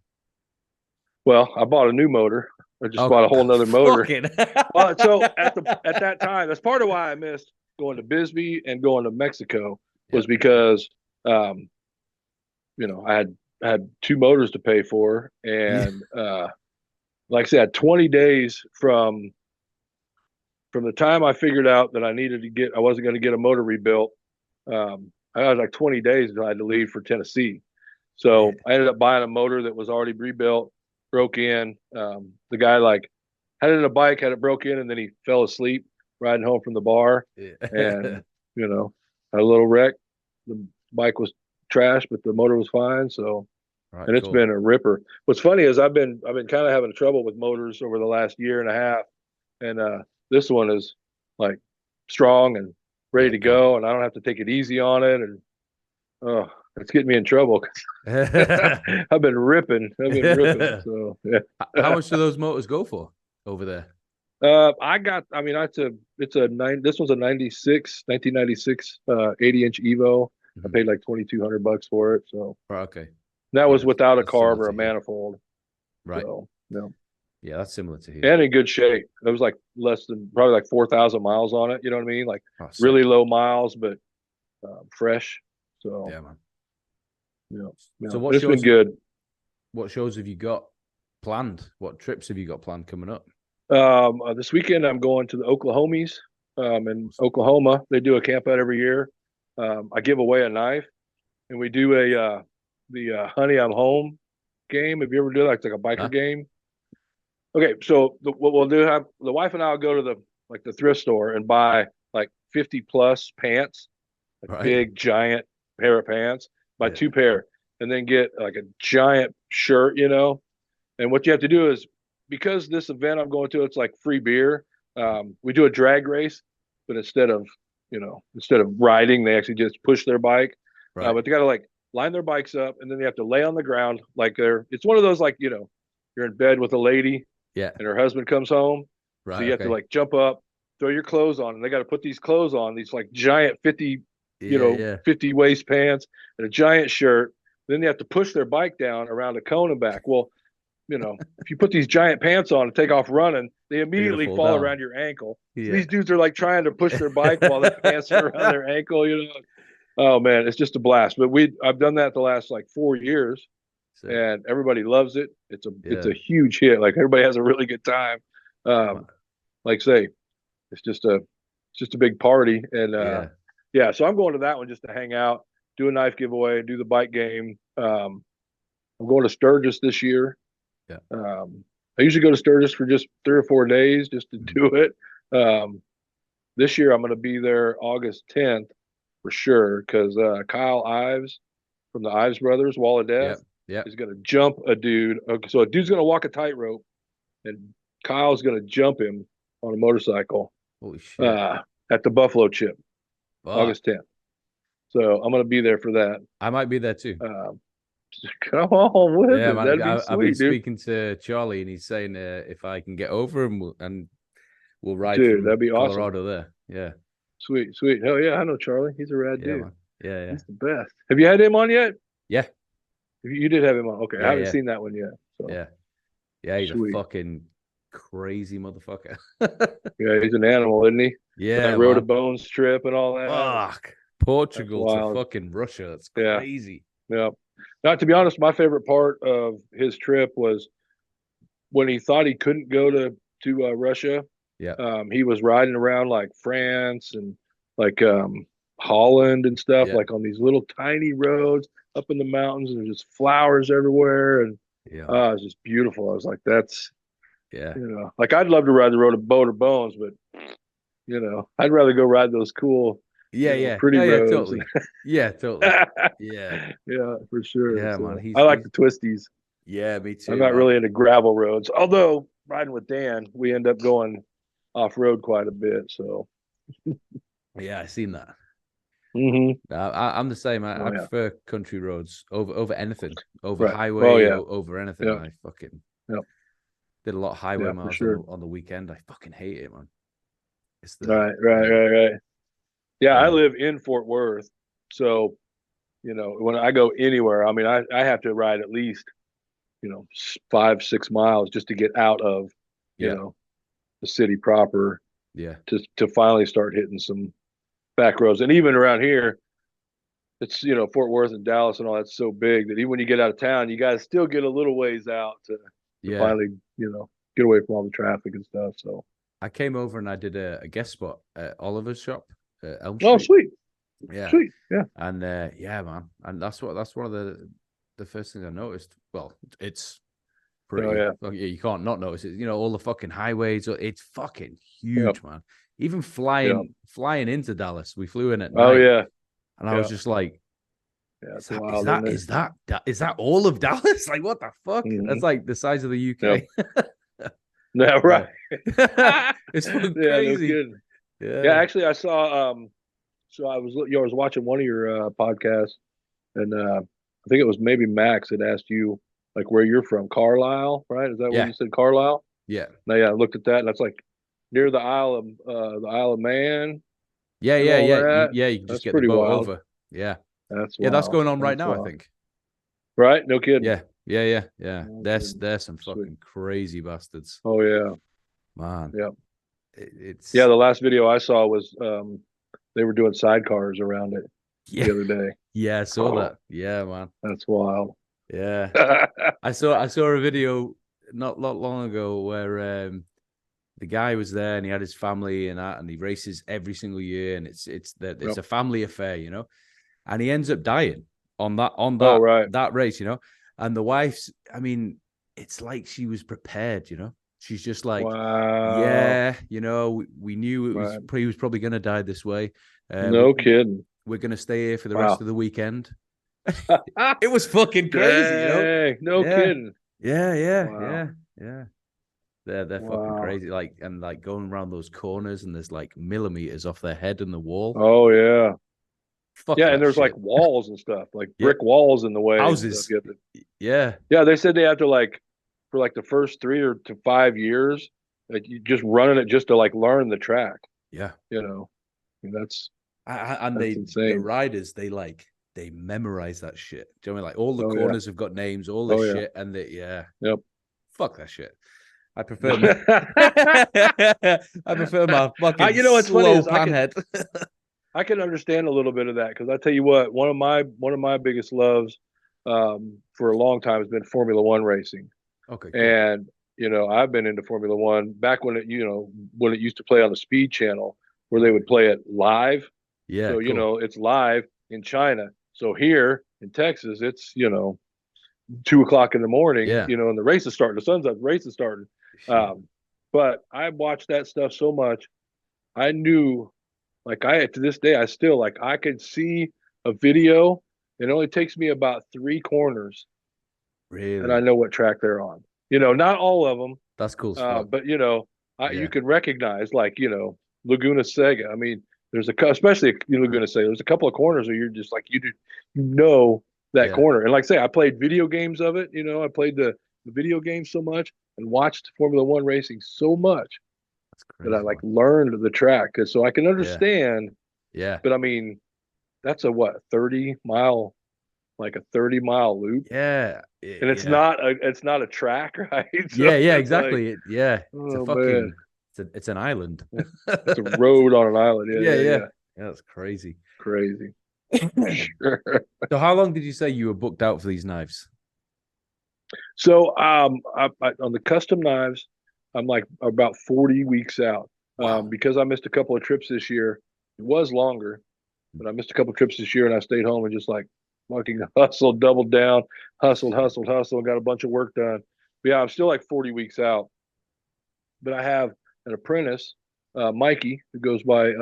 Speaker 1: well, I bought a new motor. I just
Speaker 2: Oh,
Speaker 1: bought a whole nother motor.
Speaker 2: fucking.
Speaker 1: Well, so at that time, that's part of why I missed going to Bisbee and going to Mexico was
Speaker 2: Yep.
Speaker 1: because I had two motors to pay for,
Speaker 2: Yeah.
Speaker 1: and like I said, 20 days from the time I figured out that I wasn't going to get a motor rebuilt. I had like 20 days until I had to leave for Tennessee. So
Speaker 2: Yeah.
Speaker 1: I ended up buying a motor that was already rebuilt, broke in. The guy like had it in a bike, had it broke in, and then he fell asleep riding home from the bar,
Speaker 2: Yeah.
Speaker 1: and had a little wreck. The bike was trash, but the motor was fine. So,
Speaker 2: Right,
Speaker 1: and it's
Speaker 2: cool.
Speaker 1: been a ripper. What's funny is I've been kind of having trouble with motors over the last year and a half, and this one is like strong and ready
Speaker 2: Yeah,
Speaker 1: to
Speaker 2: cool.
Speaker 1: go, and I don't have to take it easy on it, and it's getting me in trouble. I've been ripping. So yeah.
Speaker 2: How much do those motors go for over there?
Speaker 1: I got. I mean, it's a nine. This one's a 1996 80-inch Evo. I
Speaker 2: Mhm.
Speaker 1: paid like $2,200 for it. So
Speaker 2: Right, okay.
Speaker 1: that
Speaker 2: Yeah,
Speaker 1: was without a
Speaker 2: that's similar
Speaker 1: carb or
Speaker 2: to
Speaker 1: a
Speaker 2: here.
Speaker 1: manifold.
Speaker 2: Right.
Speaker 1: So
Speaker 2: Yeah, that's similar to here.
Speaker 1: and in good shape. It was like probably like 4,000 miles on it. You know what I mean? Like
Speaker 2: Oh, sick.
Speaker 1: really low miles, but fresh. So
Speaker 2: Yeah, man. So
Speaker 1: it's been good.
Speaker 2: what shows have you got planned? What trips have you got planned coming up?
Speaker 1: This weekend I'm going to the Oklahomies in Oklahoma. They do a camp out every year. I give away a knife, and we do the Honey I'm Home game. Have you ever do that? It's like a biker
Speaker 2: Huh?
Speaker 1: game. Okay, so what we'll do, have the wife and I'll go to the thrift store and buy like 50 plus pants, like
Speaker 2: Right.
Speaker 1: big giant pair of pants, buy
Speaker 2: Yeah.
Speaker 1: 2 pair, and then get like a giant shirt, And what you have to do is, because this event I'm going to, it's like free beer. We do a drag race, but instead of riding, they actually just push their bike.
Speaker 2: Right.
Speaker 1: But they got to like line their bikes up, and then they have to lay on the ground like it's one of those, like, you're in bed with a lady
Speaker 2: Yeah.
Speaker 1: and her husband comes home. So
Speaker 2: Right.
Speaker 1: you have to
Speaker 2: Okay.
Speaker 1: like jump up, throw your clothes on, and they got to put these clothes on, these like giant 50,
Speaker 2: Yeah. Yeah.
Speaker 1: 50 waist pants and a giant shirt. Then they have to push their bike down around a cone and back. Well, if you put these giant pants on and take off running, they
Speaker 2: They're gonna
Speaker 1: immediately
Speaker 2: fall
Speaker 1: fall
Speaker 2: down.
Speaker 1: around your ankle. So
Speaker 2: Yeah.
Speaker 1: these dudes are like trying to push their bike while their pants are around their ankle. Oh man, it's just a blast. But I've done that the last like 4 years,
Speaker 2: Sick.
Speaker 1: and everybody loves it. It's
Speaker 2: Yeah.
Speaker 1: a huge hit. Like, everybody has a really good time.
Speaker 2: Ma-
Speaker 1: Like say, it's just a big party, and
Speaker 2: Yeah.
Speaker 1: yeah. So I'm going to that one just to hang out, do a knife giveaway, do the bike game. I'm going to Sturgis this year.
Speaker 2: Yeah.
Speaker 1: I usually go to Sturgis for just 3 or 4 days just to
Speaker 2: Mhm.
Speaker 1: do it. This year I'm going to be there August 10th for sure, because Kyle Ives from the Ives Brothers, Wall of
Speaker 2: Yeah.
Speaker 1: Death,
Speaker 2: Yeah.
Speaker 1: is going to jump a dude. Okay, so a dude's going to walk a tightrope, and Kyle's going to jump him on a motorcycle
Speaker 2: Holy shit.
Speaker 1: uh, at the Buffalo Chip,
Speaker 2: Fuck.
Speaker 1: August 10th. So I'm going to be there for that.
Speaker 2: I might be there too.
Speaker 1: Um, Come on with
Speaker 2: Yeah,
Speaker 1: it.
Speaker 2: man.
Speaker 1: That'd be
Speaker 2: I've been
Speaker 1: sweet, dude.
Speaker 2: speaking to Charlie, and he's saying if I can get over, and we'll ride
Speaker 1: Dude,
Speaker 2: from
Speaker 1: that'd be awesome.
Speaker 2: Colorado there. Yeah.
Speaker 1: Sweet, sweet. Hell yeah, I know Charlie. He's a rad
Speaker 2: Yeah,
Speaker 1: dude.
Speaker 2: man. Yeah. Yeah.
Speaker 1: He's the best. Have you had him on yet?
Speaker 2: Yeah.
Speaker 1: You did have him on. Okay, I
Speaker 2: Yeah.
Speaker 1: haven't
Speaker 2: Yeah.
Speaker 1: seen that one yet. So
Speaker 2: Yeah. Yeah. He's a
Speaker 1: sweet.
Speaker 2: fucking crazy motherfucker.
Speaker 1: Yeah, he's an animal, isn't he?
Speaker 2: Yeah,
Speaker 1: That Road to
Speaker 2: man.
Speaker 1: Bones trip and all that.
Speaker 2: Fuck.
Speaker 1: That's
Speaker 2: Portugal to
Speaker 1: wild.
Speaker 2: fucking Russia. That's
Speaker 1: Yeah,
Speaker 2: crazy.
Speaker 1: yeah. Not to be honest, my favorite part of his trip was when he thought he couldn't go to Russia.
Speaker 2: Yeah.
Speaker 1: He was riding around like France and like Holland and stuff,
Speaker 2: Yeah.
Speaker 1: like on these little tiny roads up in the mountains, and there's just flowers everywhere, and
Speaker 2: Yeah.
Speaker 1: it was just beautiful. I was like, that's
Speaker 2: Yeah.
Speaker 1: like, I'd love to ride the road of Boat or Bones, but I'd rather go ride those cool,
Speaker 2: Yeah. Yeah.
Speaker 1: pretty
Speaker 2: Yeah. Yeah.
Speaker 1: roads.
Speaker 2: Totally. Yeah. Totally. Yeah.
Speaker 1: Yeah, for sure.
Speaker 2: Yeah, man.
Speaker 1: So I like the twisties.
Speaker 2: Yeah, me
Speaker 1: I'm
Speaker 2: too,
Speaker 1: not
Speaker 2: man.
Speaker 1: really into gravel roads, although riding with Dan, we end up going off road quite a bit. So,
Speaker 2: Yeah, I seen that.
Speaker 1: mhm.
Speaker 2: I'm the same. I
Speaker 1: Oh yeah,
Speaker 2: prefer country roads over anything, over
Speaker 1: right. Oh
Speaker 2: highway,
Speaker 1: yeah,
Speaker 2: over anything.
Speaker 1: yeah,
Speaker 2: I fucking
Speaker 1: yeah,
Speaker 2: did a lot of highway
Speaker 1: yeah, for
Speaker 2: miles
Speaker 1: sure.
Speaker 2: on the weekend. I fucking hate it, man. It's the
Speaker 1: Right, right, right, right. Yeah, I
Speaker 2: yeah,
Speaker 1: live in Fort Worth, so when I go anywhere, I mean, I have to ride at least 5, 6 miles just to get out of you
Speaker 2: yeah,
Speaker 1: know the city proper,
Speaker 2: yeah,
Speaker 1: to finally start hitting some back roads. And even around here, it's Fort Worth and Dallas and all that's so big that even when you get out of town, you got to still get a little ways out to
Speaker 2: yeah.
Speaker 1: finally get away from all the traffic and stuff. So,
Speaker 2: I came over and I did a guest spot at Oliver's shop, Elm
Speaker 1: oh
Speaker 2: Street.
Speaker 1: sweet,
Speaker 2: Yeah,
Speaker 1: sweet, yeah,
Speaker 2: and yeah, man, and that's one of the first things I noticed. Well, it's
Speaker 1: oh
Speaker 2: pretty.
Speaker 1: yeah,
Speaker 2: Well, yeah, you can't not notice it. All the fucking highways. It's fucking
Speaker 1: yeah,
Speaker 2: huge, man. Even
Speaker 1: yeah,
Speaker 2: flying into Dallas, we flew in at
Speaker 1: oh
Speaker 2: night,
Speaker 1: yeah,
Speaker 2: and I was
Speaker 1: yeah,
Speaker 2: just like,
Speaker 1: yeah.
Speaker 2: "Is
Speaker 1: It's
Speaker 2: that is
Speaker 1: wild,
Speaker 2: that
Speaker 1: isn't it?
Speaker 2: is that all of Dallas? Like, what the fuck?
Speaker 1: Hmm.
Speaker 2: That's like the size of the
Speaker 1: Yep.
Speaker 2: UK."
Speaker 1: Yeah,
Speaker 2: Yeah,
Speaker 1: right.
Speaker 2: it's fucking
Speaker 1: Yeah, no
Speaker 2: crazy.
Speaker 1: kidding. Yeah,
Speaker 2: Yeah,
Speaker 1: actually, I saw. So I was watching one of your podcasts, and I think it was maybe Max had asked you like where you're from, Carlisle, right? Is that where
Speaker 2: yeah,
Speaker 1: you said, Carlisle?
Speaker 2: yeah,
Speaker 1: Now, yeah, I looked at that, and that's like near the Isle of Man
Speaker 2: yeah,
Speaker 1: and
Speaker 2: yeah,
Speaker 1: all
Speaker 2: yeah.
Speaker 1: that.
Speaker 2: Yeah, you can just
Speaker 1: That's
Speaker 2: get the
Speaker 1: pretty
Speaker 2: boat
Speaker 1: wild.
Speaker 2: over. Yeah,
Speaker 1: That's
Speaker 2: yeah, that's
Speaker 1: wild.
Speaker 2: going on right
Speaker 1: That's
Speaker 2: now, I
Speaker 1: wild.
Speaker 2: think.
Speaker 1: Right? No kidding.
Speaker 2: Yeah, yeah, yeah, yeah.
Speaker 1: No
Speaker 2: There's
Speaker 1: kidding.
Speaker 2: some
Speaker 1: Sweet.
Speaker 2: fucking crazy bastards,
Speaker 1: Oh yeah.
Speaker 2: man.
Speaker 1: Yeah. Yeah.
Speaker 2: It's
Speaker 1: The last video I saw was they were doing sidecars around it
Speaker 2: yeah,
Speaker 1: the other day.
Speaker 2: yeah. I saw that. Yeah, man.
Speaker 1: That's wild.
Speaker 2: Yeah, I saw a video not long ago where the guy was there and he had his family and that, and he races every single year, and it's
Speaker 1: Yep.
Speaker 2: a family affair, and he ends up dying on
Speaker 1: Oh right.
Speaker 2: that race, and the wife's, I mean, it's like she was prepared, she's just like,
Speaker 1: Wow.
Speaker 2: yeah, we knew
Speaker 1: Right.
Speaker 2: he was probably gonna die this way.
Speaker 1: No kidding.
Speaker 2: We're gonna stay here for the rest
Speaker 1: Wow.
Speaker 2: of the weekend. It was fucking crazy,
Speaker 1: Dang. No
Speaker 2: Yeah,
Speaker 1: kidding.
Speaker 2: Yeah, yeah,
Speaker 1: Wow.
Speaker 2: yeah, yeah. They're fucking
Speaker 1: Wow.
Speaker 2: crazy. Like and like going around those corners and there's like millimeters off their head in the wall.
Speaker 1: Oh yeah.
Speaker 2: Fuck
Speaker 1: Yeah, and
Speaker 2: that
Speaker 1: there's like
Speaker 2: shit.
Speaker 1: walls and stuff, like
Speaker 2: Yeah,
Speaker 1: brick walls in the way and stuff.
Speaker 2: houses.
Speaker 1: You have to,
Speaker 2: Yeah,
Speaker 1: yeah, they said they have to like for like the first 3 or to 5 years, like you just running it just to like learn the track,
Speaker 2: yeah.
Speaker 1: you know. I mean,
Speaker 2: And
Speaker 1: that's
Speaker 2: the
Speaker 1: insane.
Speaker 2: riders they memorize that shit. Do you know what I mean? Like all the
Speaker 1: Oh yeah.
Speaker 2: corners have got names, all this
Speaker 1: Oh yeah.
Speaker 2: shit, and they yeah.
Speaker 1: Yep.
Speaker 2: Fuck that shit. I prefer my I prefer my fucking
Speaker 1: You know what's funny
Speaker 2: slow
Speaker 1: is
Speaker 2: panhead.
Speaker 1: I can understand a little bit of that because I tell you what, one of my biggest loves for a long time has been Formula One racing,
Speaker 2: Okay, cool.
Speaker 1: and I've been into Formula One back when it used to play on the Speed Channel where they
Speaker 2: Okay.
Speaker 1: would play it live.
Speaker 2: Yeah,
Speaker 1: So
Speaker 2: cool.
Speaker 1: it's live in China. So here in Texas, it's 2 o'clock in the morning,
Speaker 2: Yeah.
Speaker 1: and the race is starting. The sun's up, the race is starting.
Speaker 2: Shit.
Speaker 1: Um, but I watched that stuff so much. I knew, like to this day, I still like I could see a video. It only takes me about 3 corners, and I
Speaker 2: Really?
Speaker 1: know what track they're on. Not all of them,
Speaker 2: That's cool as fuck.
Speaker 1: but you
Speaker 2: Yeah.
Speaker 1: can recognize like Laguna Seca. I mean, especially Laguna Seca. There's a couple of corners where you're just like you know that
Speaker 2: Yeah.
Speaker 1: corner. And like I say, I played video games of it. I played the video games so much and watched Formula One racing so much
Speaker 2: That's
Speaker 1: that I
Speaker 2: crazy,
Speaker 1: like
Speaker 2: man.
Speaker 1: learned the track. So I can
Speaker 2: Yeah.
Speaker 1: understand.
Speaker 2: Yeah.
Speaker 1: But I mean, that's a what 30 mile, like a 30-mile loop,
Speaker 2: Yeah.
Speaker 1: and
Speaker 2: Yeah.
Speaker 1: it's not a track, right? So
Speaker 2: Yeah, yeah,
Speaker 1: it's like,
Speaker 2: exactly. Yeah. It's a
Speaker 1: oh man,
Speaker 2: fucking it's an island.
Speaker 1: yeah. It's a road on an island. Yeah,
Speaker 2: Yeah,
Speaker 1: yeah,
Speaker 2: yeah.
Speaker 1: yeah.
Speaker 2: Yeah, that's crazy.
Speaker 1: Crazy. For sure.
Speaker 2: So how long did you say you were booked out for these knives?
Speaker 1: So on the custom knives, I'm like about 40 weeks out
Speaker 2: Wow.
Speaker 1: because I missed a couple of trips this year. It was longer, but I missed a couple of trips this year, and I stayed home and just like fucking hustled, doubled down,
Speaker 2: Shit.
Speaker 1: hustled, got a bunch of work done. But yeah, I'm still like 40 weeks out. But I have an apprentice, Mikey, who goes by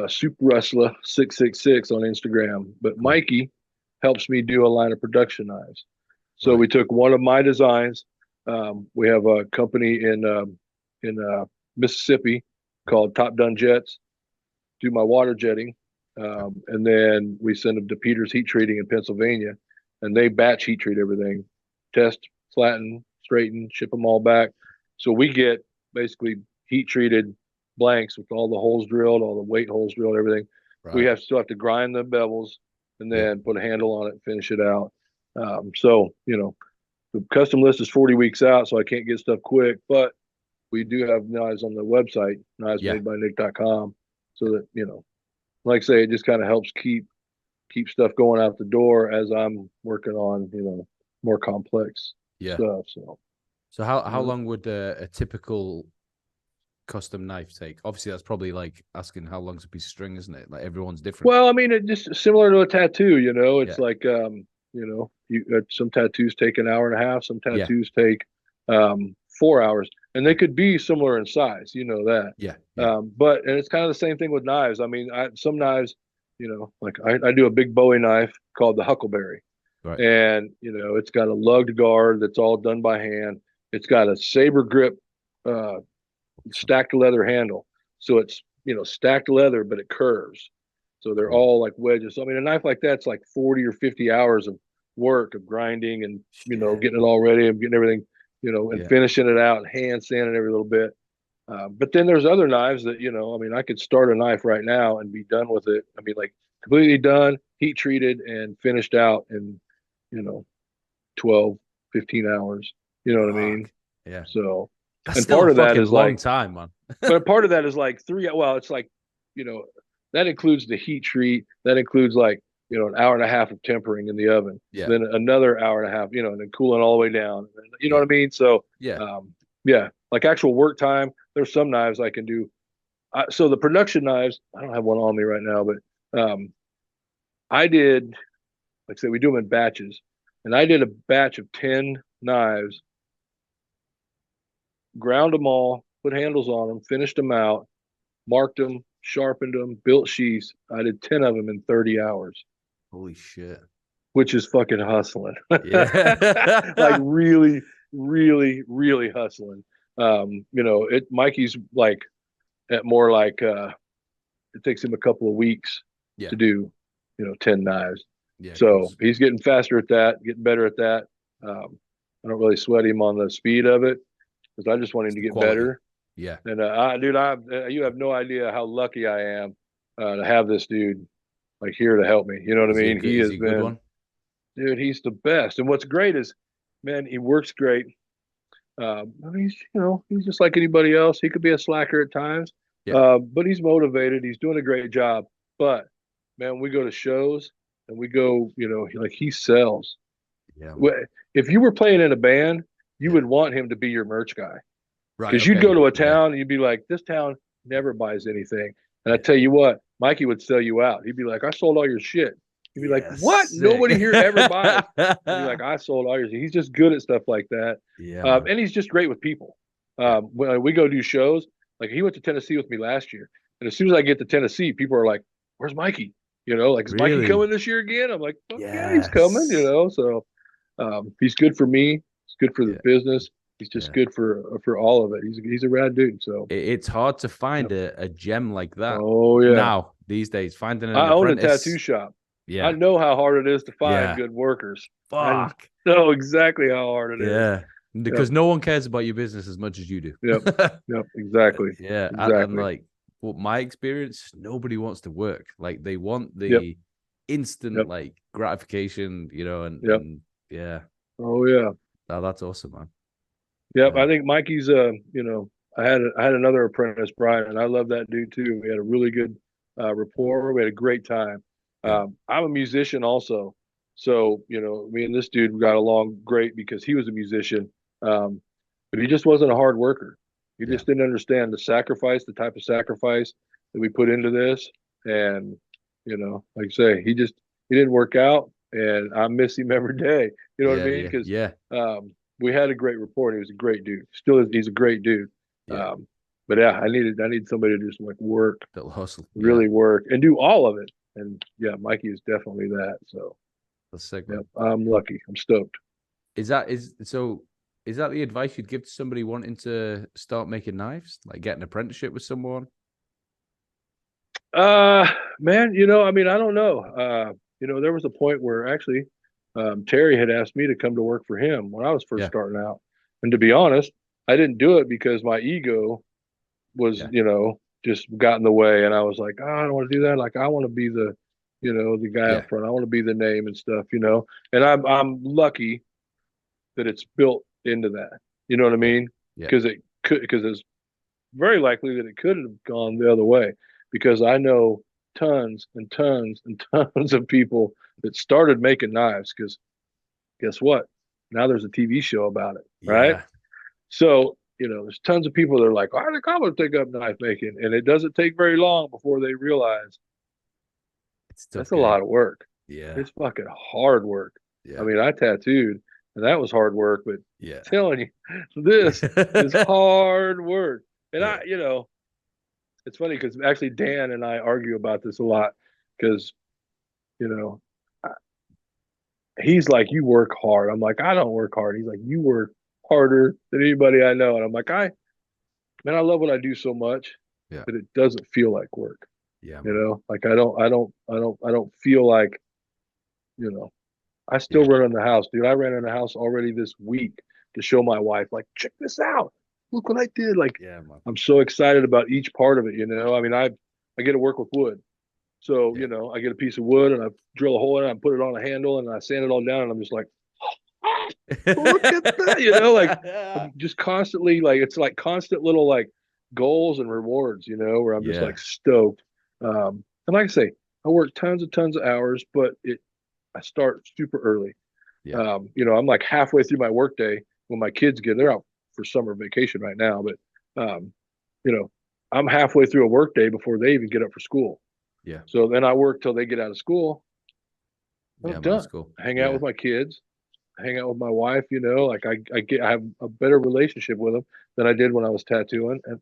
Speaker 1: Super Wrestler 666 on Instagram. But
Speaker 2: Cool.
Speaker 1: Mikey helps me do a line of production knives. So
Speaker 2: Right.
Speaker 1: we took one of my designs. We have a company in Mississippi called Top Done Jets. Do my water jetting,
Speaker 2: Okay.
Speaker 1: and then we send them to Peters Heat Treating in Pennsylvania, and they batch heat treat everything, test, flatten, straighten, ship them all back. So we get basically heat treated blanks with all the holes drilled, all the weight holes drilled, everything. We
Speaker 2: Right.
Speaker 1: have still have to grind the bevels and
Speaker 2: Yeah.
Speaker 1: then put a handle on it and finish it out. So the custom list is 40 weeks out, so I can't get stuff quick, but we do have knives on the website,
Speaker 2: Yeah.
Speaker 1: knivesmadebynick.com, so that like I say, it just kind of helps keep stuff going out the door as I'm working on more complex
Speaker 2: Yeah.
Speaker 1: stuff. So
Speaker 2: So how
Speaker 1: yeah.
Speaker 2: long would a typical custom knife take? Obviously, that's probably like asking how long's a piece of string, isn't it? Like everyone's different.
Speaker 1: Well, I mean, it just similar to a tattoo. It's
Speaker 2: Yeah.
Speaker 1: like some tattoos take an hour and a half, some
Speaker 2: Yeah.
Speaker 1: tattoos take 4 hours, and they could be similar in size. You know that.
Speaker 2: Yeah. Yeah.
Speaker 1: And it's kind of the same thing with knives. I mean, some knives, like I do a big Bowie knife called the Huckleberry,
Speaker 2: Right.
Speaker 1: and it's got a lugged guard that's all done by hand. It's got a saber grip uh, stacked leather handle, so it's stacked leather, but it curves. So they're
Speaker 2: Cool.
Speaker 1: all like wedges. So, I mean, a knife like that's like 40 or 50 hours of work of grinding and
Speaker 2: Shit.
Speaker 1: getting it all ready and getting everything and
Speaker 2: Yeah.
Speaker 1: finishing it out, and hand sanding every little bit. But then there's other knives that I mean, I could start a knife right now and be done with it. I mean, like completely done, heat treated, and finished out in you know 12, 15 hours. You know what I mean?
Speaker 2: Fuck. Yeah.
Speaker 1: So,
Speaker 2: That's
Speaker 1: and
Speaker 2: still a
Speaker 1: part of that
Speaker 2: fucking
Speaker 1: is
Speaker 2: long
Speaker 1: like,
Speaker 2: time, man.
Speaker 1: but part of that is like well, it's like, you know, that includes the heat treat, that includes like, an hour and a half of tempering in the oven,
Speaker 2: Yeah.
Speaker 1: then another hour and a half, and then cooling all the way down. You know what
Speaker 2: Yeah.
Speaker 1: I mean? So,
Speaker 2: Yeah.
Speaker 1: yeah, like actual work time, there's some knives I can do. So the production knives, I don't have one on me right now, but I did, like I said, we do them in batches, and I did a batch of 10 knives, ground them all, put handles on them, finished them out, marked them, sharpened them, built sheaths. I did 10 of them in 30 hours.
Speaker 2: Holy shit.
Speaker 1: which is fucking hustling. Like
Speaker 2: Yeah.
Speaker 1: really, really, really hustling. Mikey's like at more like it takes him a couple of weeks
Speaker 2: Yeah.
Speaker 1: to do, 10 knives.
Speaker 2: Yeah, of
Speaker 1: So
Speaker 2: course.
Speaker 1: he's getting faster at that, getting better at that. I don't really sweat him on the speed of it because I just want him
Speaker 2: It's
Speaker 1: to
Speaker 2: the
Speaker 1: get
Speaker 2: quality.
Speaker 1: better.
Speaker 2: Yeah.
Speaker 1: And you have no idea how lucky I am to have this dude like here to help me. You know what I mean? He
Speaker 2: Is
Speaker 1: has
Speaker 2: he a good
Speaker 1: been,
Speaker 2: one?
Speaker 1: dude. He's the best. And what's great is, man, he works great. He's just like anybody else. He could be a slacker at times,
Speaker 2: Yeah.
Speaker 1: but he's motivated. He's doing a great job. But man, we go to shows and we go, like he sells.
Speaker 2: Yeah, man.
Speaker 1: If you were playing in a band, you
Speaker 2: Yeah.
Speaker 1: would want him to be your merch guy
Speaker 2: Right.
Speaker 1: because you'd go
Speaker 2: Okay.
Speaker 1: to a
Speaker 2: Yeah.
Speaker 1: town and you'd be like, this town never buys anything. And I
Speaker 2: Yeah.
Speaker 1: tell you what, Mikey would sell you out. He'd be like, I sold all your shit. You'd be like,
Speaker 2: Yeah.
Speaker 1: what?
Speaker 2: Sick.
Speaker 1: Nobody here ever buys. He'd be like, I sold all yours. He's just good at stuff like that.
Speaker 2: Yeah, man.
Speaker 1: And he's just great with people.
Speaker 2: Yeah.
Speaker 1: When we go do shows, like he went to Tennessee with me last year. And as soon as I get to Tennessee, people are like, where's Mikey? Like, is Mikey
Speaker 2: Really?
Speaker 1: coming this year again? I'm like, fuck yeah, he's coming,
Speaker 2: Yes.
Speaker 1: So he's good for me. He's good for the
Speaker 2: Yeah.
Speaker 1: business. He's just
Speaker 2: Yeah.
Speaker 1: good for all of it. He's a rad dude. So
Speaker 2: It's hard to find
Speaker 1: yep.
Speaker 2: a gem like that
Speaker 1: Oh yeah.
Speaker 2: now these days. Finding an
Speaker 1: I own a tattoo
Speaker 2: apprentice.
Speaker 1: shop. I
Speaker 2: Yeah.
Speaker 1: know how hard it is to find
Speaker 2: Yeah.
Speaker 1: good workers. I
Speaker 2: Fuck.
Speaker 1: know exactly how hard it is.
Speaker 2: Yeah.
Speaker 1: Yep.
Speaker 2: Because no one cares about your business as much as you do.
Speaker 1: Yep. Yep. Exactly.
Speaker 2: Yeah. And
Speaker 1: Exactly.
Speaker 2: like what my experience, nobody wants to work. Like they want
Speaker 1: Yep.
Speaker 2: the instant
Speaker 1: Yep.
Speaker 2: like gratification, and
Speaker 1: Yep.
Speaker 2: and yeah.
Speaker 1: Oh yeah.
Speaker 2: That's awesome, man.
Speaker 1: Yep.
Speaker 2: Yeah.
Speaker 1: I think Mikey's I had another apprentice, Brian, and I love that dude too. We had a really good rapport. We had a great time.
Speaker 2: Yeah.
Speaker 1: I'm a musician also. So, me and this dude got along great because he was a musician. But he just wasn't a hard worker. He
Speaker 2: Yeah.
Speaker 1: just didn't understand the type of sacrifice that we put into this. And, like I say, he didn't work out and I miss him every day. You know what I
Speaker 2: Yeah.
Speaker 1: mean?
Speaker 2: Yeah.
Speaker 1: Because
Speaker 2: Yeah.
Speaker 1: we had a great rapport. And he was a great dude. Still is. He's a great dude.
Speaker 2: Yeah.
Speaker 1: But yeah, I need somebody to just like work,
Speaker 2: Little hustle. Yeah.
Speaker 1: really work, and do all of it. And yeah, Mikey is definitely that. So
Speaker 2: That's sick,
Speaker 1: yeah,
Speaker 2: man.
Speaker 1: I'm lucky. I'm stoked.
Speaker 2: Is that the advice you'd give to somebody wanting to start making knives? Like get an apprenticeship with someone?
Speaker 1: Man, I mean, I don't know. There was a point where actually Terry had asked me to come to work for him when I was first
Speaker 2: Yeah.
Speaker 1: starting out. And to be honest, I didn't do it because my ego was,
Speaker 2: Yeah.
Speaker 1: just got in the way. And I was like, oh, I don't want to do that. Like, I want to be the guy
Speaker 2: Yeah.
Speaker 1: up front. I want to be the name and stuff. And I'm lucky that it's built into that. You know what I
Speaker 2: Yeah.
Speaker 1: mean?
Speaker 2: Yeah.
Speaker 1: Because it's very likely that it could have gone the other way because I know tons and tons and tons of people that started making knives because guess what? Now there's a TV show about it, right?
Speaker 2: Yeah.
Speaker 1: So, there's tons of people that are like, I think I'm going to take up knife making. And it doesn't take very long before they realize
Speaker 2: It's a tough
Speaker 1: that's a
Speaker 2: game.
Speaker 1: lot of work.
Speaker 2: Yeah.
Speaker 1: It's fucking hard work.
Speaker 2: Yeah.
Speaker 1: I mean, I tattooed and that was hard work, but
Speaker 2: Yeah.
Speaker 1: I'm telling you, this is hard work. And
Speaker 2: Yeah.
Speaker 1: it's funny because actually Dan and I argue about this a lot because, you know, he's like, you work hard. I'm like, I don't work hard. He's like, you work harder than anybody I know. And I'm like, man, I love what I do so much
Speaker 2: Yeah.
Speaker 1: that it doesn't feel like work.
Speaker 2: Yeah.
Speaker 1: Like I don't feel like, I still run in the house, dude. I ran in the house already this week to show my wife, like, check this out. Look what I did. Like,
Speaker 2: Yeah, man.
Speaker 1: I'm so excited about each part of it. I mean, I get to work with wood. So,
Speaker 2: Yeah.
Speaker 1: I get a piece of wood and I drill a hole in it, I put it on a handle and I sand it all down and I'm just like, look at that, like I'm just constantly like, it's like constant little like goals and rewards, where I'm just
Speaker 2: Yeah.
Speaker 1: like stoked. And like I say, I work tons of hours, but I start super early.
Speaker 2: Yeah.
Speaker 1: I'm like halfway through my workday when my kids they're out for summer vacation right now, but I'm halfway through a workday before they even get up for school.
Speaker 2: Yeah.
Speaker 1: So then I work till they get out of school. I'm
Speaker 2: Yeah, man,
Speaker 1: done.
Speaker 2: that's cool.
Speaker 1: Hang out with my kids, hang out with my wife, like I have a better relationship with them than I did when I was tattooing. And,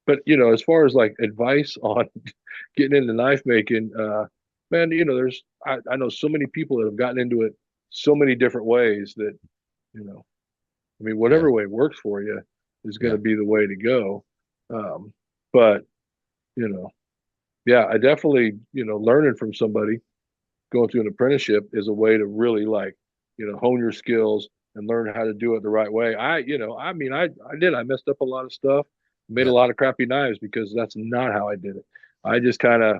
Speaker 1: but as far as like advice on getting into knife making, man, I know so many people that have gotten into it so many different ways that, you know, I mean,
Speaker 2: Yeah,
Speaker 1: whatever way works for you is going
Speaker 2: yeah,
Speaker 1: to be the way to go. Um, but, you know, yeah, I definitely, learning from somebody, going through an apprenticeship is a way to really like, hone your skills and learn how to do it the right way. I mean, I messed up a lot of stuff, made a
Speaker 2: yeah,
Speaker 1: lot of crappy knives because that's not how I did it. I just kind of,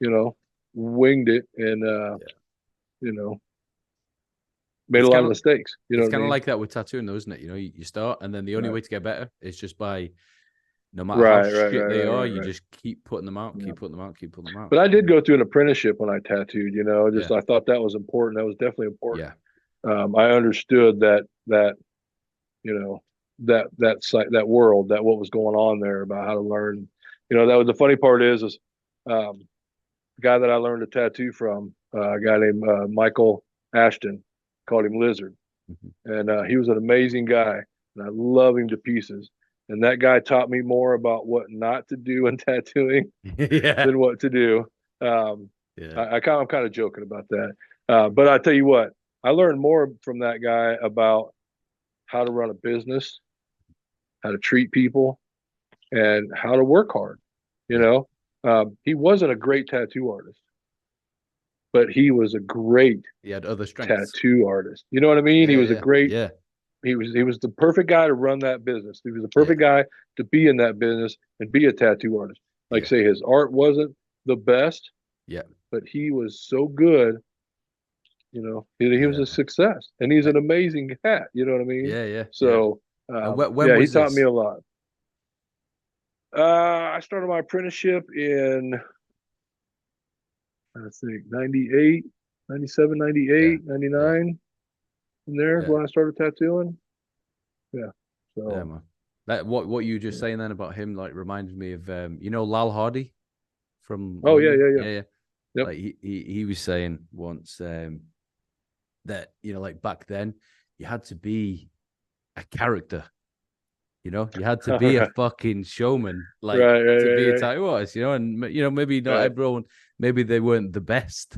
Speaker 1: you know, winged it and,
Speaker 2: yeah.
Speaker 1: you know, made a
Speaker 2: It's
Speaker 1: lot
Speaker 2: kind
Speaker 1: of
Speaker 2: of
Speaker 1: mistakes. You know
Speaker 2: it's
Speaker 1: what I
Speaker 2: kind of
Speaker 1: mean?
Speaker 2: like that with tattooing, though, isn't it? You start, and then the only
Speaker 1: Right.
Speaker 2: way to get better is just by, no matter how
Speaker 1: Right, right,
Speaker 2: shit
Speaker 1: right,
Speaker 2: they
Speaker 1: right,
Speaker 2: are,
Speaker 1: right,
Speaker 2: you
Speaker 1: right.
Speaker 2: just keep putting them out,
Speaker 1: Yeah.
Speaker 2: keep putting them out, keep putting them out.
Speaker 1: But I did go through an apprenticeship when I tattooed, just
Speaker 2: Yeah,
Speaker 1: I thought that was important. That was definitely important.
Speaker 2: yeah,
Speaker 1: I understood that, you know, that site, that world, that what was going on there about how to learn. That was the funny part is the guy that I learned to tattoo from, a guy named Michael Ashton, called him Lizard.
Speaker 2: mhm.
Speaker 1: And he was an amazing guy, and I love him to pieces. And that guy taught me more about what not to do in tattooing
Speaker 2: Yeah,
Speaker 1: than what to do. Um,
Speaker 2: yeah,
Speaker 1: I'm kind of joking about that, but I tell you what, I learned more from that guy about how to run a business, how to treat people, and how to work hard. You
Speaker 2: yeah.
Speaker 1: know, he wasn't a great tattoo artist, but he was a great
Speaker 2: He had other strengths.
Speaker 1: tattoo artist. You know what I mean? He
Speaker 2: Yeah,
Speaker 1: was a
Speaker 2: yeah,
Speaker 1: great
Speaker 2: yeah,
Speaker 1: he was the perfect guy to run that business. He was the
Speaker 2: yeah,
Speaker 1: perfect guy to be in that business and be a tattoo artist. Like
Speaker 2: yeah,
Speaker 1: say his art wasn't the best,
Speaker 2: yeah,
Speaker 1: but he was so good. He was
Speaker 2: yeah,
Speaker 1: a
Speaker 2: man.
Speaker 1: success, and he's
Speaker 2: Uh,
Speaker 1: an amazing cat. You know what I mean?
Speaker 2: yeah, yeah, yeah.
Speaker 1: So
Speaker 2: And when
Speaker 1: yeah, he
Speaker 2: was
Speaker 1: taught me
Speaker 2: this?
Speaker 1: a lot. I started my apprenticeship in I think 98, 97,
Speaker 2: Yeah,
Speaker 1: 98,
Speaker 2: yeah,
Speaker 1: 99. And there's
Speaker 2: yeah,
Speaker 1: when I started tattooing. Yeah.
Speaker 2: yeah,
Speaker 1: So
Speaker 2: man. That what you were just
Speaker 1: yeah.
Speaker 2: saying then about him, like, reminded me of Lal Hardy from
Speaker 1: Oh yeah,
Speaker 2: London.
Speaker 1: yeah, yeah.
Speaker 2: Yeah, yeah.
Speaker 1: Yep.
Speaker 2: Like he was saying once, that, like, back then you had to be a character. You had to
Speaker 1: All
Speaker 2: be a
Speaker 1: right.
Speaker 2: fucking showman, like,
Speaker 1: Right, right,
Speaker 2: to be a
Speaker 1: right,
Speaker 2: tattoo artist. And maybe not
Speaker 1: right.
Speaker 2: everyone, maybe they weren't the best,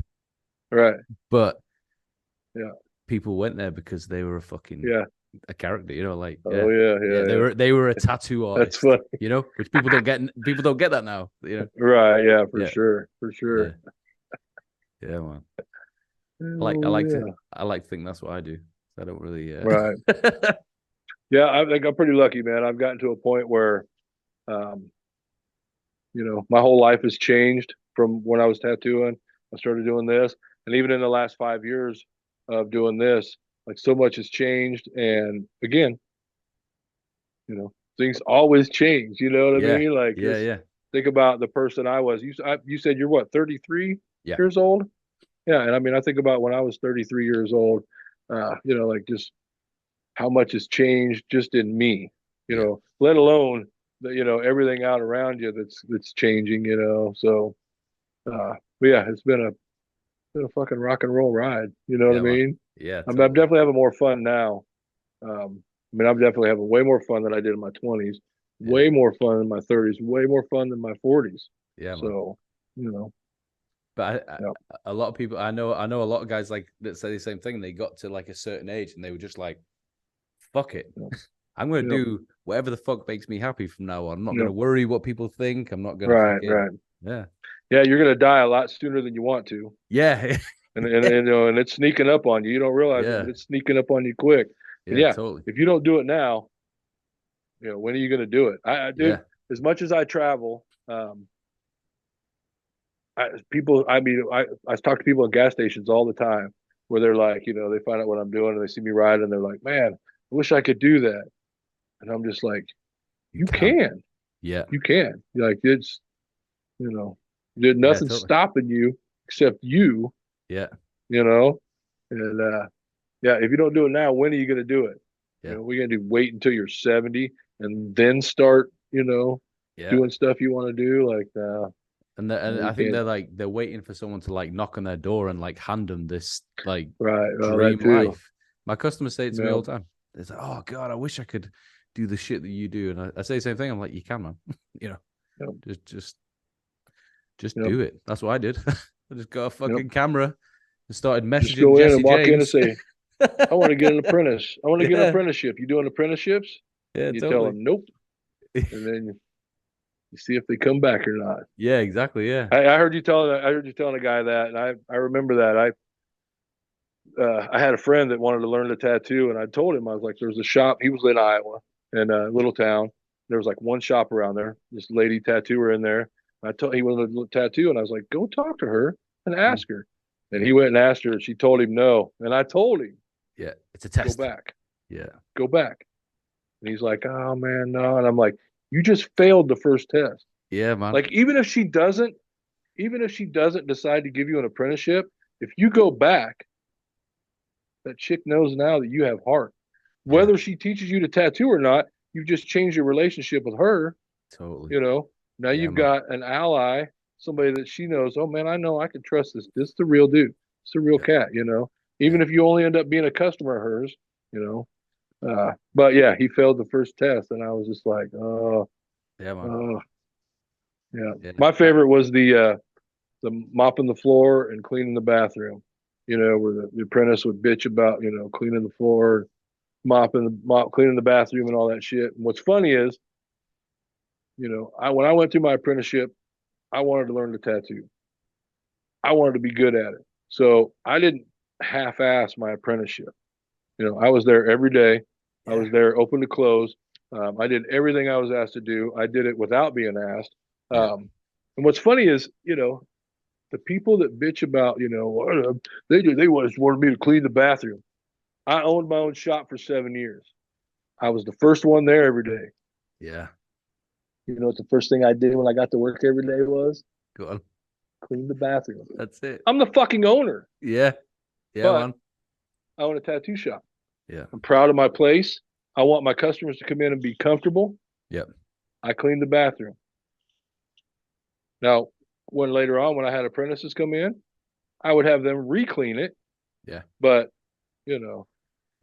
Speaker 1: Right.
Speaker 2: but
Speaker 1: Yeah.
Speaker 2: people went there because they were
Speaker 1: Yeah.
Speaker 2: a character. Like,
Speaker 1: Oh
Speaker 2: yeah,
Speaker 1: yeah,
Speaker 2: yeah,
Speaker 1: yeah,
Speaker 2: they
Speaker 1: yeah.
Speaker 2: were a tattoo
Speaker 1: That's
Speaker 2: artist.
Speaker 1: funny.
Speaker 2: Which people don't get that now.
Speaker 1: Right, yeah, for
Speaker 2: Yeah,
Speaker 1: sure. For
Speaker 2: yeah,
Speaker 1: sure.
Speaker 2: yeah, man.
Speaker 1: Oh yeah.
Speaker 2: I like to think that's what I do. I don't really.
Speaker 1: Right. Yeah, I think I'm pretty lucky, man. I've gotten to a point where um, my whole life has changed from when I was tattooing. I started doing this, and even in the last 5 years of doing this, like so much has changed. And again, things always change. You know what I
Speaker 2: Yeah,
Speaker 1: mean? Like
Speaker 2: yeah,
Speaker 1: just
Speaker 2: yeah,
Speaker 1: think about the person I was. You said you're what, 33
Speaker 2: yeah,
Speaker 1: years old? Yeah, and I mean, I think about when I was 33 years old. Like just how much has changed just in me.
Speaker 2: yeah,
Speaker 1: Let alone everything out around you that's changing. So, but yeah, it's been a fucking rock and roll ride. You know what I
Speaker 2: yeah, man.
Speaker 1: mean?
Speaker 2: Yeah,
Speaker 1: I'm
Speaker 2: totally.
Speaker 1: definitely having more fun now. I mean, I'm definitely having way more fun than I did in my 20s,
Speaker 2: Yeah,
Speaker 1: way more fun in my 30s, way more fun than my 40s.
Speaker 2: yeah, man.
Speaker 1: So, you know,
Speaker 2: But
Speaker 1: yeah,
Speaker 2: a lot of people, I know a lot of guys like that say the same thing. They got to like a certain age and they were just like, "Fuck it,
Speaker 1: yeah,
Speaker 2: I'm gonna
Speaker 1: yeah,
Speaker 2: do whatever the fuck makes me happy from now on. I'm not
Speaker 1: yeah.
Speaker 2: gonna worry what people think. I'm not gonna
Speaker 1: Right,
Speaker 2: fucking,
Speaker 1: right.
Speaker 2: yeah,
Speaker 1: Yeah, you're gonna die a lot sooner than you want to,
Speaker 2: yeah,
Speaker 1: and it's sneaking up on you. You don't realize it,
Speaker 2: yeah,
Speaker 1: but it's sneaking up on you quick. And
Speaker 2: yeah,
Speaker 1: yeah,
Speaker 2: totally,
Speaker 1: if you don't do it now, when are you gonna do it? Dude,
Speaker 2: yeah,
Speaker 1: as much as I travel, I mean, I talk to people at gas stations all the time where they're like, they find out what I'm doing and they see me ride and they're like, man, I wish I could do that. And I'm just like,
Speaker 2: you
Speaker 1: you
Speaker 2: can,
Speaker 1: can,
Speaker 2: yeah,
Speaker 1: you can. Like you know, there's
Speaker 2: yeah,
Speaker 1: nothing
Speaker 2: totally,
Speaker 1: stopping you except you,
Speaker 2: yeah,
Speaker 1: you know. And yeah, if you don't do it now, when are you going to do it?
Speaker 2: yeah,
Speaker 1: We're going to wait until you're 70 and then start,
Speaker 2: yeah.
Speaker 1: doing stuff you want to do. Like,
Speaker 2: And
Speaker 1: you
Speaker 2: I think
Speaker 1: can't.
Speaker 2: they're waiting for someone to like knock on their door and like hand them this like
Speaker 1: Right. Well, that
Speaker 2: dream
Speaker 1: too.
Speaker 2: life. My customers say it to me
Speaker 1: Yeah.
Speaker 2: all the time. It's like, oh God, I wish I could do the shit that you do. And I say the same thing. I'm like, you can, man. you know,
Speaker 1: Yeah.
Speaker 2: just
Speaker 1: Yeah.
Speaker 2: do it. That's what I did. I just got a fucking camera and started
Speaker 1: Just
Speaker 2: messaging
Speaker 1: go in
Speaker 2: Jesse
Speaker 1: and walk in and
Speaker 2: James.
Speaker 1: say, I want to get an apprentice. I want to get an
Speaker 2: Yeah,
Speaker 1: apprenticeship. You doing apprenticeships?
Speaker 2: yeah,
Speaker 1: And you tell
Speaker 2: totally.
Speaker 1: them, nope. And then you see if they come back or not.
Speaker 2: Yeah, exactly. Yeah.
Speaker 1: I heard you telling a guy that, and I remember that. I had a friend that wanted to learn to tattoo, and I told him, I was like, there was a shop. He was in Iowa, in a little town. There was like one shop around there. This lady tattooer in there. He wanted to tattoo, and I was like, go talk to her and ask her. And
Speaker 2: Yeah.
Speaker 1: he went and asked her, and she told him no. And I told him,
Speaker 2: Yeah. It's a
Speaker 1: go
Speaker 2: test.
Speaker 1: back,
Speaker 2: Yeah.
Speaker 1: go back. And he's like, oh man, no. And I'm like, you just failed the first test.
Speaker 2: Yeah, man.
Speaker 1: Like even if she doesn't decide to give you an apprenticeship, if you go back, that chick knows now that you have heart. Whether she teaches you to tattoo or not, you've just changed your relationship with her.
Speaker 2: Totally.
Speaker 1: You know, now
Speaker 2: Yeah,
Speaker 1: you've
Speaker 2: man.
Speaker 1: got an ally, somebody that she knows, oh man, I know I can trust this. This is the real dude. It's the real cat, you know, even
Speaker 2: Yeah.
Speaker 1: if you only end up being a customer of hers, you know. But yeah, he failed the first test, and I was just like, oh,
Speaker 2: Yeah, man.
Speaker 1: yeah.
Speaker 2: Yeah.
Speaker 1: My favorite was the mopping the floor and cleaning the bathroom. You know, where the apprentice would bitch about, you know, cleaning the floor, cleaning the bathroom and all that shit. And what's funny is, you know, when I went through my apprenticeship, I wanted to learn to tattoo. I wanted to be good at it. So I didn't half-ass my apprenticeship. You know, I was there every day. I was there open to close. I did everything I was asked to do. I did it without being asked.
Speaker 2: Yeah.
Speaker 1: And what's funny is, you know, the people that bitch about, you know, they just wanted me to clean the bathroom. I owned my own shop for 7 years. I was the first one there every day.
Speaker 2: Yeah.
Speaker 1: You know what the first thing I did when I got to work every day was?
Speaker 2: Go on.
Speaker 1: Clean the bathroom.
Speaker 2: That's it.
Speaker 1: I'm the fucking owner.
Speaker 2: Yeah. Yeah,
Speaker 1: but
Speaker 2: man.
Speaker 1: I own a tattoo shop.
Speaker 2: Yeah.
Speaker 1: I'm proud of my place. I want my customers to come in and be comfortable.
Speaker 2: Yep.
Speaker 1: I clean the bathroom. Now, later on, when I had apprentices come in, I would have them re-clean it.
Speaker 2: Yeah.
Speaker 1: But, you know,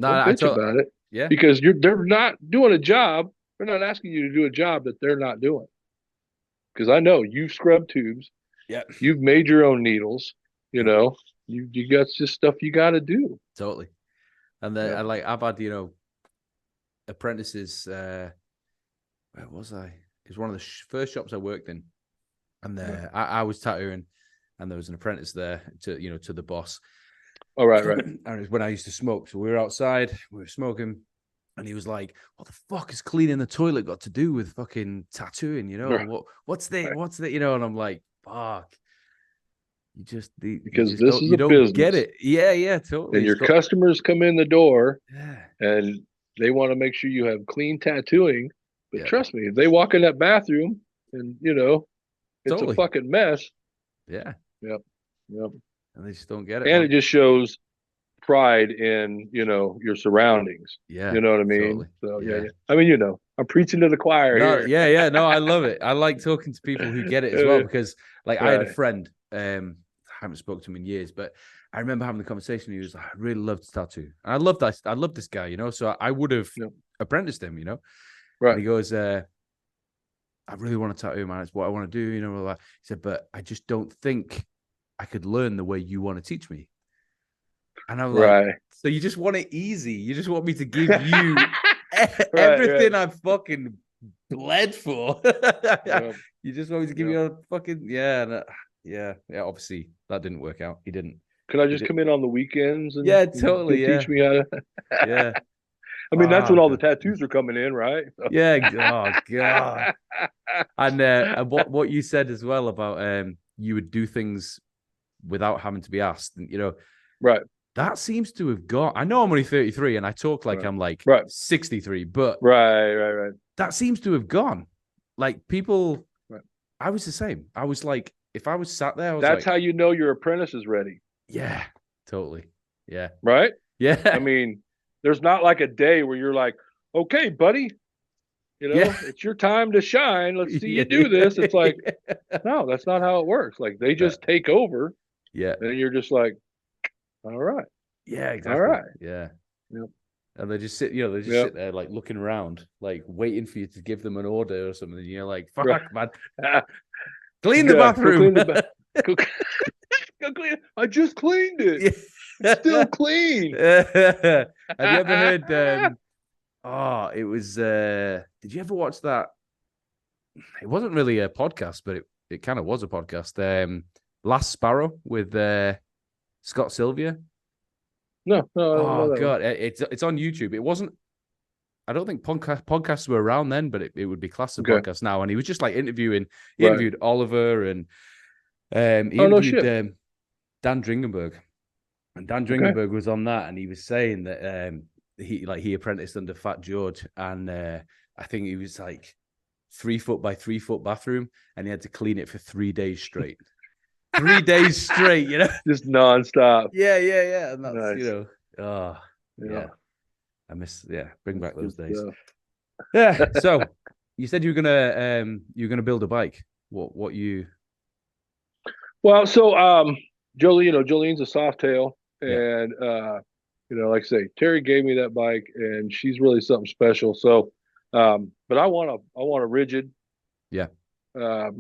Speaker 1: don't bitch about it.
Speaker 2: Yeah.
Speaker 1: Because they're not doing a job. They're not asking you to do a job that they're not doing. Because I know you've scrubbed tubes.
Speaker 2: Yeah.
Speaker 1: You've made your own needles. You know, you got just stuff you got to do.
Speaker 2: Totally. And then I've had, you know, apprentices. Where was I? It was one of the first shops I worked in, and I was tattooing, and there was an apprentice there to the boss.
Speaker 1: Oh, right.
Speaker 2: And it was when I used to smoke. So we were outside, we were smoking, and he was like, "What the fuck is cleaning the toilet got to do with fucking tattooing? You know, what's that? What's that? You know?" And I'm like, "Fuck."
Speaker 1: Because this is a business.
Speaker 2: Get it. Yeah, totally.
Speaker 1: And your customers come in the door,
Speaker 2: yeah,
Speaker 1: and they want to make sure you have clean tattooing. But
Speaker 2: yeah.
Speaker 1: trust me, if they walk in that bathroom and, you know, it's a fucking mess.
Speaker 2: Yeah.
Speaker 1: Yep.
Speaker 2: And they just don't get it.
Speaker 1: And it just shows pride in, you know, your surroundings.
Speaker 2: Yeah.
Speaker 1: You know what I mean?
Speaker 2: Totally.
Speaker 1: So yeah. I mean, you know, I'm preaching to the choir here.
Speaker 2: Yeah. No, I love it. I like talking to people who get it as well, because like I had a friend, I haven't spoken to him in years, but I remember having the conversation. He was like, I really love to tattoo. And I love this guy, you know, so I would have apprenticed him, you know. Right. And he goes, I really want to tattoo, man. It's what I want to do, you know. He said, but I just don't think I could learn the way you want to teach me. And I'm like, so you just want it easy? You just want me to give you everything I've fucking bled for? You just want me to give you a fucking yeah. Obviously, that didn't work out. He didn't.
Speaker 1: Could I just come in on the weekends? And,
Speaker 2: totally.
Speaker 1: Teach me how to.
Speaker 2: Yeah.
Speaker 1: I mean, that's when all the tattoos are coming in, right?
Speaker 2: Yeah. Oh God. And what you said as well about you would do things without having to be asked, you know.
Speaker 1: Right.
Speaker 2: That seems to have gone. I know I'm only 33 and I talk like I'm like 63, but
Speaker 1: right.
Speaker 2: That seems to have gone. Like people, I was the same. I was like, if I was sat there,
Speaker 1: that's how you know your apprentice is ready.
Speaker 2: Yeah, totally. Yeah.
Speaker 1: Right?
Speaker 2: Yeah.
Speaker 1: I mean, there's not like a day where you're like, okay, buddy, you know, it's your time to shine. Let's see you do this. It's like, no, that's not how it works. Like they just take over.
Speaker 2: Yeah.
Speaker 1: And you're just like, all right.
Speaker 2: Yeah, exactly.
Speaker 1: All right.
Speaker 2: Yeah.
Speaker 1: Yep.
Speaker 2: And they just sit, you know, they just sit there like looking around, like waiting for you to give them an order or something. And you're like, fuck, man. Clean the bathroom.
Speaker 1: I just cleaned it.
Speaker 2: Yeah.
Speaker 1: Still clean.
Speaker 2: Have you ever heard? It was. Did you ever watch that? It wasn't really a podcast, but it kind of was a podcast. Last Sparrow with Scott Sylvia.
Speaker 1: No, I don't
Speaker 2: Oh
Speaker 1: know that one.
Speaker 2: God, it's on YouTube. It wasn't. I don't think podcasts were around then, but it would be classed as a podcast now. And he was just like interviewing. He interviewed Oliver and he interviewed Dan Dringenberg, and Dan Dringenberg was on that, and he was saying that he apprenticed under Fat George, and I think he was like 3 foot by 3 foot bathroom, and he had to clean it for 3 days straight. 3 days straight, you know,
Speaker 1: just nonstop.
Speaker 2: Yeah, and that's nice. I miss bring back those days. Yeah. So you said you were gonna build a bike. What you?
Speaker 1: Well, so Jolene's a Softail, and like I say, Terry gave me that bike, and she's really something special. So, but I want a rigid.
Speaker 2: Yeah.
Speaker 1: But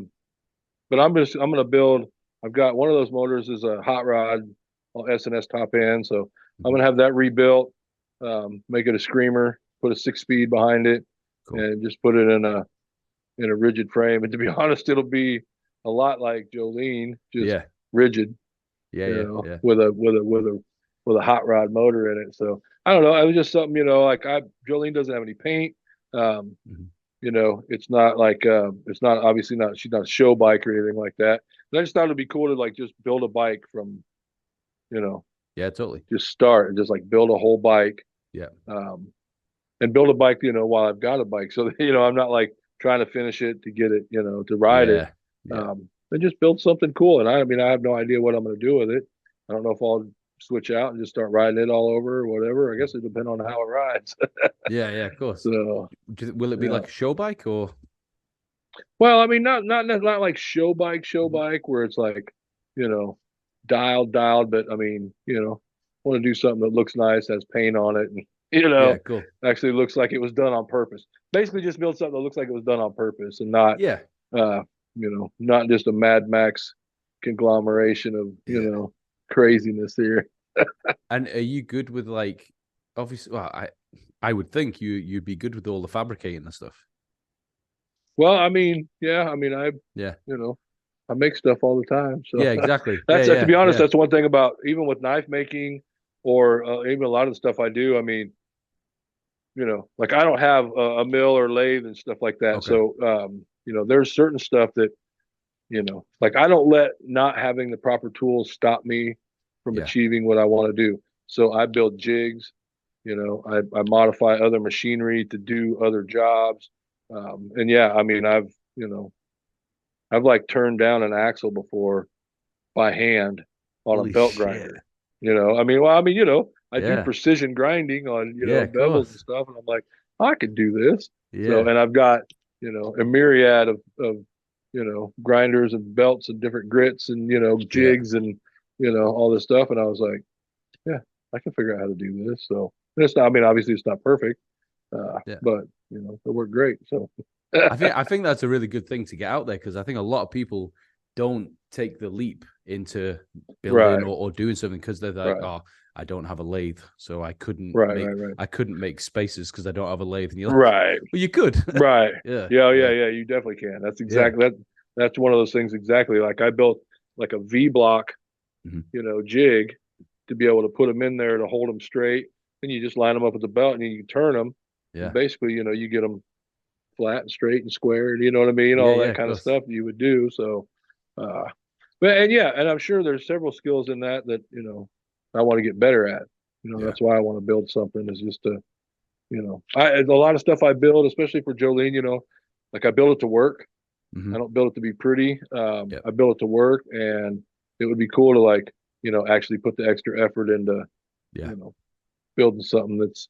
Speaker 1: I'm gonna build. I've got one of those motors is a hot rod, S&S top end. So I'm gonna have that rebuilt. Make it a screamer, put a 6-speed behind it, and just put it in a rigid frame. And to be honest, it'll be a lot like Jolene, just rigid. With a hot rod motor in it. So I don't know. It was just something, Jolene doesn't have any paint. It's not like it's not obviously not, she's not a show bike or anything like that. And I just thought it'd be cool to like just build a bike from,
Speaker 2: totally.
Speaker 1: Just start and just like build a whole bike.
Speaker 2: Yeah.
Speaker 1: And build a bike, while I've got a bike. So, I'm not like trying to finish it to get it, to ride it. And just build something cool. And I have no idea what I'm going to do with it. I don't know if I'll switch out and just start riding it all over or whatever. I guess it depends on how it rides.
Speaker 2: Yeah, of course.
Speaker 1: So,
Speaker 2: will it be like a show bike or?
Speaker 1: Well, not like show bike where it's like, dialed, but want to do something that looks nice, has paint on it, and
Speaker 2: cool.
Speaker 1: Actually looks like it was done on purpose. Basically, just build something that looks like it was done on purpose, and not not just a Mad Max conglomeration of craziness here.
Speaker 2: And are you good with like, obviously? Well, I would think you'd be good with all the fabricating and stuff.
Speaker 1: Well, I make stuff all the time. So
Speaker 2: yeah, exactly.
Speaker 1: That's to be honest, that's one thing about even with knife making or even a lot of the stuff I do. Like I don't have a mill or lathe and stuff like that. Okay. So, there's certain stuff that, like I don't let not having the proper tools stop me from achieving what I want to do. So I build jigs, I modify other machinery to do other jobs. I've like turned down an axle before by hand on a belt grinder. I do precision grinding on, bevels and stuff. And I'm like, I could do this. Yeah. So, and I've got, a myriad of grinders and belts and different grits and, jigs and, all this stuff. And I was like, yeah, I can figure out how to do this. So it's not, obviously it's not perfect, but it worked great. So
Speaker 2: I think that's a really good thing to get out there, because I think a lot of people don't take the leap into building or doing something because they're like, oh, I don't have a lathe, so I couldn't I couldn't make spaces because I don't have a lathe. And you're like, well, you could.
Speaker 1: Yeah, you definitely can. That's exactly that's one of those things exactly. Like I built like a V block, jig to be able to put them in there to hold them straight. Then you just line them up with the belt and you can turn them. Yeah. And basically, you get them flat and straight and squared, you know what I mean? All that kind of stuff you would do. So, and I'm sure there's several skills in that I want to get better at. That's why I want to build something, is just to, a lot of stuff I build, especially for Jolene, like I build it to work. I don't build it to be pretty. I build it to work, and it would be cool to like, actually put the extra effort into, building something that's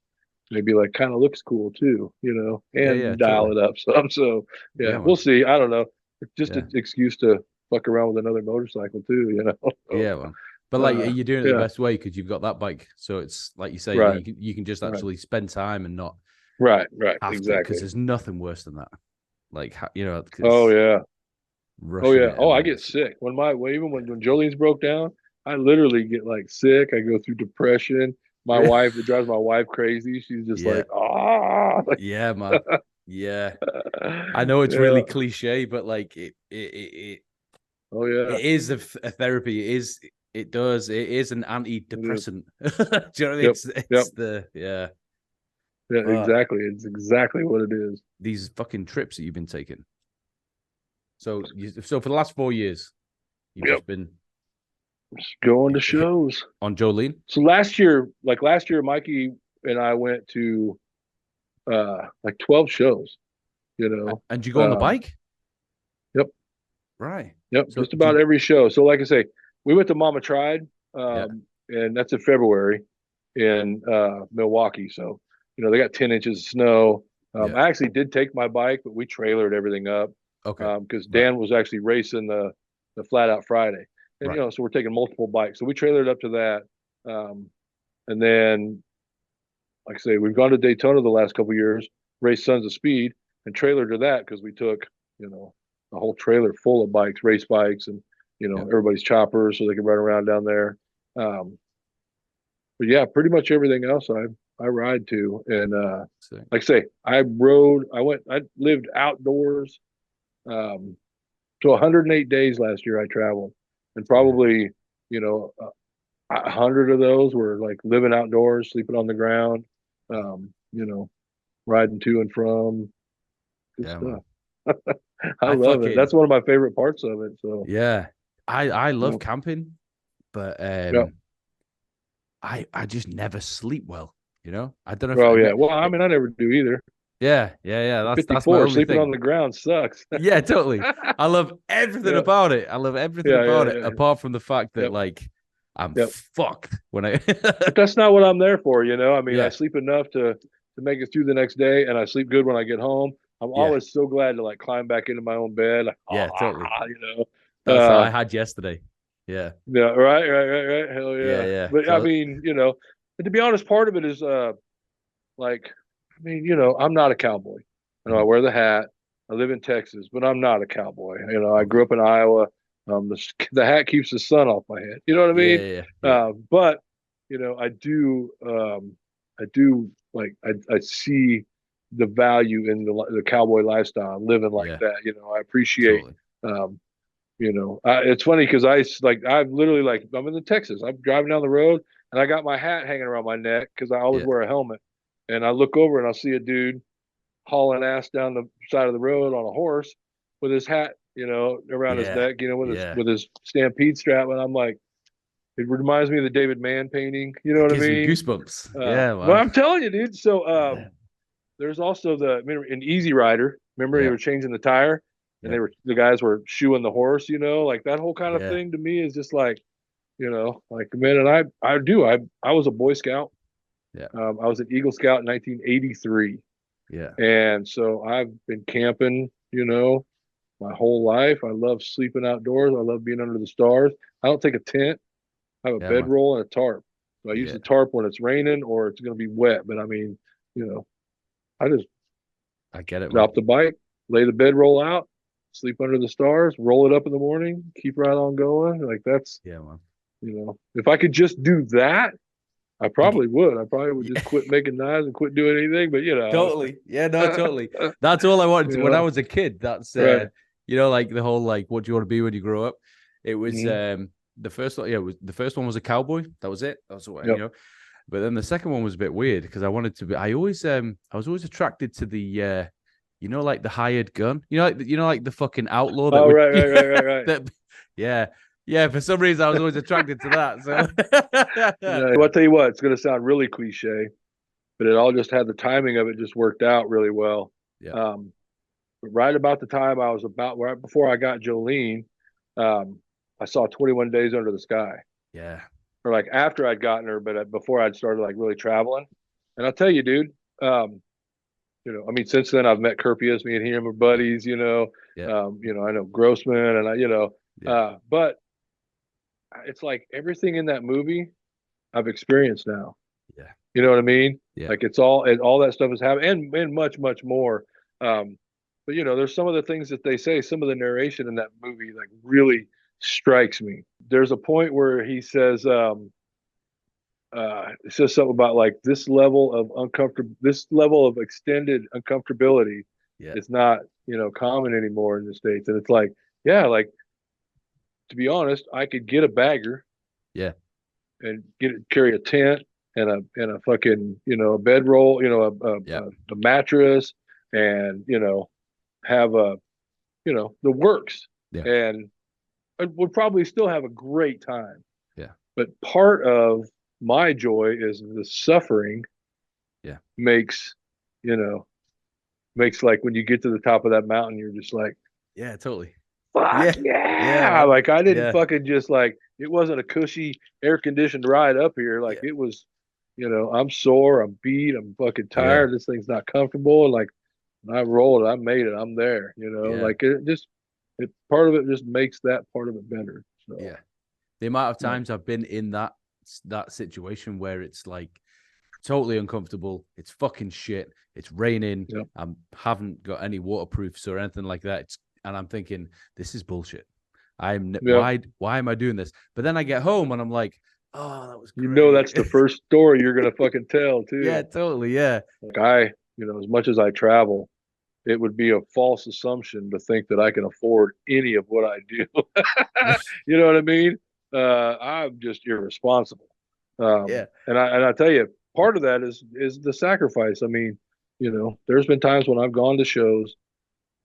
Speaker 1: maybe like kind of looks cool too, and dial it up some. So we'll see. I don't know. It's just an excuse to fuck around with another motorcycle too, So,
Speaker 2: but like you're doing it the best way because you've got that bike. So it's like you say, you can just actually spend time and not
Speaker 1: exactly,
Speaker 2: because there's nothing worse than that. Like
Speaker 1: I get sick when even when Jolene's broke down. I literally get like sick. I go through depression. My wife, it drives my wife crazy. She's just
Speaker 2: Yeah.
Speaker 1: like, ah, like,
Speaker 2: Yeah, man. Yeah. I know it's
Speaker 1: yeah.
Speaker 2: really cliche, but like
Speaker 1: Oh yeah,
Speaker 2: it is a therapy. It is an
Speaker 1: it is.
Speaker 2: antidepressant. Do you know what I mean?
Speaker 1: Yep, yep,
Speaker 2: It's the yeah.
Speaker 1: yeah,
Speaker 2: But
Speaker 1: exactly. It's exactly what it is.
Speaker 2: these fucking trips that you've been taking. So for the last 4 years, you've
Speaker 1: Yep,
Speaker 2: just been
Speaker 1: just going to
Speaker 2: hit
Speaker 1: shows.
Speaker 2: on Jolene.
Speaker 1: So last year, Mikey and I went to like 12 shows, you know.
Speaker 2: And you go on the bike?
Speaker 1: Yep,
Speaker 2: Right.
Speaker 1: yep,
Speaker 2: So
Speaker 1: just about every show. So like I say, we went to Mama Tried,
Speaker 2: yeah,
Speaker 1: and that's in February in Milwaukee. So, they got 10 inches of snow.
Speaker 2: yeah.
Speaker 1: I actually did take my bike, but we trailered everything up
Speaker 2: Okay.
Speaker 1: because
Speaker 2: Right.
Speaker 1: Dan was actually racing the Flat Out Friday. And,
Speaker 2: Right.
Speaker 1: so we're taking multiple bikes. So we trailered up to that. And then, like I say, we've gone to Daytona the last couple of years, raced Sons of Speed, and trailered to that because we took, a whole trailer full of bikes, race bikes, and,
Speaker 2: Yeah.
Speaker 1: everybody's choppers so they can run around down there. But yeah, pretty much everything else I ride to. And like I say, I lived outdoors. So 108 days last year I traveled, and
Speaker 2: Yeah.
Speaker 1: probably, you know, 100 of those were like living outdoors, sleeping on the ground, um, you know, riding to and from. Good
Speaker 2: Yeah, man.
Speaker 1: stuff. I
Speaker 2: I
Speaker 1: love it.
Speaker 2: fucking
Speaker 1: That's one of my favorite parts of it. So,
Speaker 2: yeah. I love
Speaker 1: yep,
Speaker 2: camping, but
Speaker 1: yep.
Speaker 2: I just never sleep well. I don't know if
Speaker 1: Oh yeah. Well, I mean, I never do either.
Speaker 2: yeah.
Speaker 1: I'm
Speaker 2: That's my
Speaker 1: 54.
Speaker 2: only
Speaker 1: Sleeping on
Speaker 2: thing.
Speaker 1: the ground sucks.
Speaker 2: Yeah, totally. I love everything
Speaker 1: Yeah,
Speaker 2: about it. I love everything
Speaker 1: yeah, yeah,
Speaker 2: about it,
Speaker 1: yeah.
Speaker 2: apart from the fact that
Speaker 1: Yep,
Speaker 2: like I'm
Speaker 1: yep.
Speaker 2: fucked when I
Speaker 1: But that's not what I'm there for. I mean, I
Speaker 2: yeah,
Speaker 1: sleep enough to make it through the next day, and I sleep good when I get home. I'm
Speaker 2: yeah,
Speaker 1: always so glad to like climb back into my own bed. Like,
Speaker 2: yeah, totally.
Speaker 1: ah,
Speaker 2: That's how
Speaker 1: uh,
Speaker 2: I had yesterday. Yeah,
Speaker 1: yeah, right, right, right, right. Hell
Speaker 2: yeah,
Speaker 1: yeah.
Speaker 2: yeah.
Speaker 1: But I
Speaker 2: So
Speaker 1: mean, and to be honest, part of it is like, I mean, I'm not a cowboy. I
Speaker 2: mhm.
Speaker 1: wear the hat. I live in Texas, but I'm not a cowboy. I
Speaker 2: Okay.
Speaker 1: grew up in Iowa. The hat keeps the sun off my head. You know what I
Speaker 2: Yeah,
Speaker 1: mean?
Speaker 2: yeah, yeah,
Speaker 1: But I do like I see the value in the cowboy lifestyle, living like
Speaker 2: yeah.
Speaker 1: that. I appreciate.
Speaker 2: Totally.
Speaker 1: Um, it's funny because I've literally like I'm in the Texas. I'm driving down the road and I got my hat hanging around my neck because I always
Speaker 2: Yeah,
Speaker 1: wear a helmet. And I look over and I'll see a dude hauling ass down the side of the road on a horse with his hat, around his
Speaker 2: yeah,
Speaker 1: neck, with his
Speaker 2: yeah.
Speaker 1: with his stampede strap. And I'm like, it reminds me of the David Mann painting. You know
Speaker 2: It
Speaker 1: what I
Speaker 2: gives me
Speaker 1: mean?
Speaker 2: goosebumps. Yeah,
Speaker 1: But
Speaker 2: man.
Speaker 1: I'm telling you, dude. So
Speaker 2: Yeah,
Speaker 1: there's also remember in Easy Rider. Remember they
Speaker 2: yeah,
Speaker 1: were changing the tire, and
Speaker 2: yeah,
Speaker 1: the guys were shoeing the horse. Like that whole kind of
Speaker 2: yeah,
Speaker 1: thing to me is just like man. And I was a Boy Scout.
Speaker 2: yeah,
Speaker 1: I was an Eagle Scout in 1983,
Speaker 2: yeah.
Speaker 1: and so I've been camping. My whole life. I love sleeping outdoors. I love being under the stars. I don't take a tent. I have a
Speaker 2: Yeah, man.
Speaker 1: bedroll and a tarp. So I use
Speaker 2: Yeah,
Speaker 1: the tarp when it's raining or it's going to be wet. But I mean, you know, I just
Speaker 2: I get it, man.
Speaker 1: drop the bike, lay the bedroll out, sleep under the stars, roll it up in the morning, keep right on going. Like that's,
Speaker 2: Yeah, man.
Speaker 1: if I could just do that, I
Speaker 2: You get,
Speaker 1: probably would. I probably would just
Speaker 2: yeah.
Speaker 1: quit making knives and quit doing anything. But
Speaker 2: Totally. Yeah, no, totally. That's all I wanted
Speaker 1: you
Speaker 2: when I
Speaker 1: know,
Speaker 2: was a kid. That's
Speaker 1: right.
Speaker 2: like the whole like what do you want to be when you grow up? It was
Speaker 1: Mm-hmm.
Speaker 2: the first one, yeah, the first one was a cowboy. That was it. That's what
Speaker 1: Yep.
Speaker 2: But then the second one was a bit weird because I wanted to be I was always attracted to the like the hired gun. Like the fucking outlaw that
Speaker 1: Oh,
Speaker 2: would
Speaker 1: right, right, right, right, right.
Speaker 2: that yeah. Yeah, for some reason I was always attracted to that. So
Speaker 1: Yeah. Well, I'll tell you what, it's going to sound really cliche, but it all just had the timing of it just worked out really well.
Speaker 2: yeah,
Speaker 1: Um, but right about the time I was right before I got Jolene, um, I saw 21 Days Under the Sky,
Speaker 2: yeah,
Speaker 1: or like after I'd gotten her, but before I'd started like really traveling. And I'll tell you, dude, I mean, since then I've met Kerpius, me and him are
Speaker 2: yeah,
Speaker 1: buddies,
Speaker 2: yeah,
Speaker 1: I know Grossman and
Speaker 2: yeah,
Speaker 1: but it's like everything in that movie I've experienced now.
Speaker 2: yeah,
Speaker 1: You know what I mean?
Speaker 2: yeah,
Speaker 1: Like all that stuff is happening and much, much more. But there's some of the things that they say, some of the narration in that movie like really strikes me. There's a point where he says, it says something about like this level of extended uncomfortability
Speaker 2: Yeah.
Speaker 1: is not, common anymore in the States. And it's like, yeah, like to be honest, I could get a bagger
Speaker 2: Yeah.
Speaker 1: and carry a tent and a fucking, a bedroll,
Speaker 2: Yeah.
Speaker 1: a mattress and, have the works,
Speaker 2: Yeah.
Speaker 1: and I would probably still have a great time.
Speaker 2: Yeah.
Speaker 1: But part of my joy is the suffering
Speaker 2: Yeah.
Speaker 1: makes, you know, makes like when you get to the top of that mountain, you're just like,
Speaker 2: Yeah, totally.
Speaker 1: fuck
Speaker 2: Yeah. Yeah,
Speaker 1: yeah.
Speaker 2: man.
Speaker 1: Like I didn't
Speaker 2: Yeah.
Speaker 1: fucking just like, it wasn't a cushy air conditioned ride up here. Like
Speaker 2: Yeah.
Speaker 1: it was, I'm sore, I'm beat, I'm fucking
Speaker 2: Yeah.
Speaker 1: tired. This thing's not comfortable. And like when I rolled, I made it. I'm there,
Speaker 2: Yeah.
Speaker 1: like part of it just makes that part of it better. So
Speaker 2: Yeah. The amount of
Speaker 1: yeah.
Speaker 2: times I've been in that situation where it's like totally uncomfortable. It's fucking shit. It's raining.
Speaker 1: Yep.
Speaker 2: I haven't got any waterproofs or anything like that. And I'm thinking, this is bullshit.
Speaker 1: Yep.
Speaker 2: Why am I doing this? But then I get home and I'm like, oh, that was
Speaker 1: You know
Speaker 2: great.
Speaker 1: that's the first story you're gonna fucking tell
Speaker 2: Yeah,
Speaker 1: too.
Speaker 2: totally. Yeah.
Speaker 1: Like as much as I travel, it would be a false assumption to think that I can afford any of what I do. You know what I mean? I'm just irresponsible.
Speaker 2: Yeah.
Speaker 1: And I tell you, part of that is the sacrifice. I mean, there's been times when I've gone to shows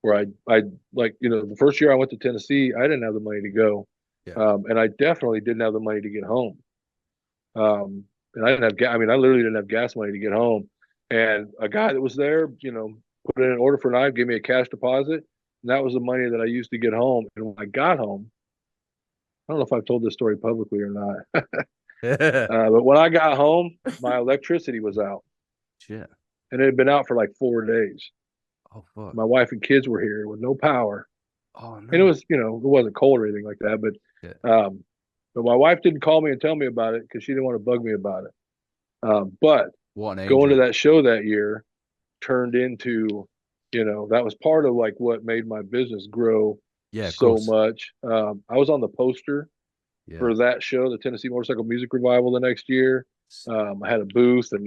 Speaker 1: where I like, the first year I went to Tennessee, I didn't have the money to go.
Speaker 2: Yeah.
Speaker 1: And I definitely didn't have the money to get home. And I didn't have gas. I mean, I literally didn't have gas money to get home. And a guy that was there, put in an order for a knife, gave me a cash deposit, and that was the money that I used to get home. And when I got home, I don't know if I've told this story publicly or not, but when I got home, my electricity was out,
Speaker 2: Shit.
Speaker 1: and it had been out for like 4 days.
Speaker 2: Oh fuck.
Speaker 1: My wife and kids were here with no power,
Speaker 2: Oh no.
Speaker 1: and it was, it wasn't cold or anything like that, but,
Speaker 2: Yeah.
Speaker 1: but my wife didn't call me and tell me about it because she didn't want to bug me about it. But
Speaker 2: What an
Speaker 1: going to
Speaker 2: angel.
Speaker 1: that show that year turned into, that was part of like what made my business grow
Speaker 2: Yeah, of
Speaker 1: so
Speaker 2: course.
Speaker 1: much. I was on the poster
Speaker 2: Yeah.
Speaker 1: for that show, the Tennessee Motorcycle Music Revival, the next year. I had a booth and,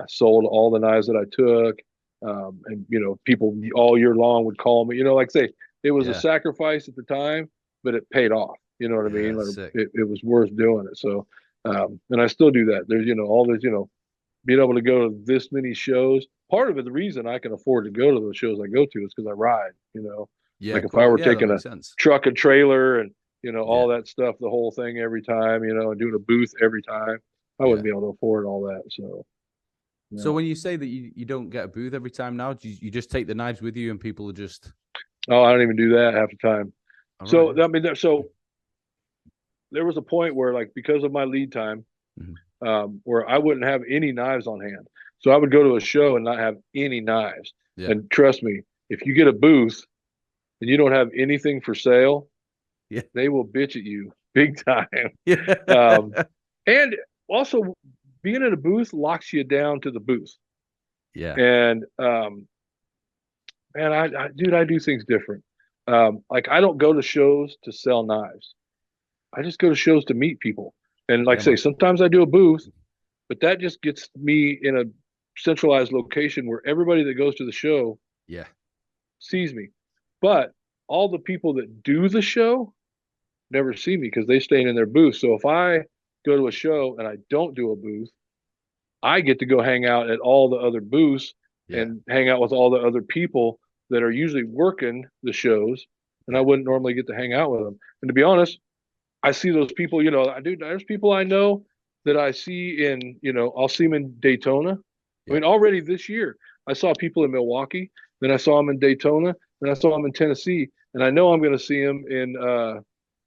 Speaker 1: sold all the knives that I took. And, people all year long would call me, like I say, it was a
Speaker 2: Yeah.
Speaker 1: sacrifice at the time, but it paid off. You know what I mean?
Speaker 2: Yeah,
Speaker 1: Like
Speaker 2: sick.
Speaker 1: it was worth doing it. So, and I still do that. There's, all this, being able to go to this many shows. Part of it, the reason I can afford to go to those shows I go to is because I ride,
Speaker 2: Yeah,
Speaker 1: like if I
Speaker 2: cool.
Speaker 1: were
Speaker 2: Yeah, that
Speaker 1: taking a
Speaker 2: makes sense.
Speaker 1: truck and trailer and, all
Speaker 2: Yeah.
Speaker 1: that stuff, the whole thing every time, and doing a booth every time, I
Speaker 2: Yeah.
Speaker 1: wouldn't be able to afford all that. So,
Speaker 2: So when you say that you don't get a booth every time now, do you just take the knives with you and people are just
Speaker 1: oh, I don't even do that half the time.
Speaker 2: all
Speaker 1: So,
Speaker 2: right.
Speaker 1: I mean, so there was a point where like, because of my lead time, where I wouldn't have any knives on hand. So I would go to a show and not have any knives.
Speaker 2: Yeah.
Speaker 1: And trust me, if you get a booth and you don't have anything for sale,
Speaker 2: Yeah.
Speaker 1: they will bitch at you big time.
Speaker 2: Yeah.
Speaker 1: And also, being in a booth locks you down to the booth.
Speaker 2: Yeah.
Speaker 1: And man, I do things different. Like I don't go to shows to sell knives. I just go to shows to meet people. And like
Speaker 2: Yeah,
Speaker 1: I say,
Speaker 2: man.
Speaker 1: sometimes I do a booth, but that just gets me in a centralized location where everybody that goes to the show
Speaker 2: Yeah.
Speaker 1: sees me. But all the people that do the show never see me because they stay in their booth. So if I go to a show and I don't do a booth, I get to go hang out at all the other booths
Speaker 2: Yeah.
Speaker 1: and hang out with all the other people that are usually working the shows. And I wouldn't normally get to hang out with them. And to be honest, I see those people, there's people I know that I see in, I'll see them in Daytona. I
Speaker 2: Yeah.
Speaker 1: mean, already this year, I saw people in Milwaukee, then I saw them in Daytona, then I saw them in Tennessee, and I know I'm going to see them in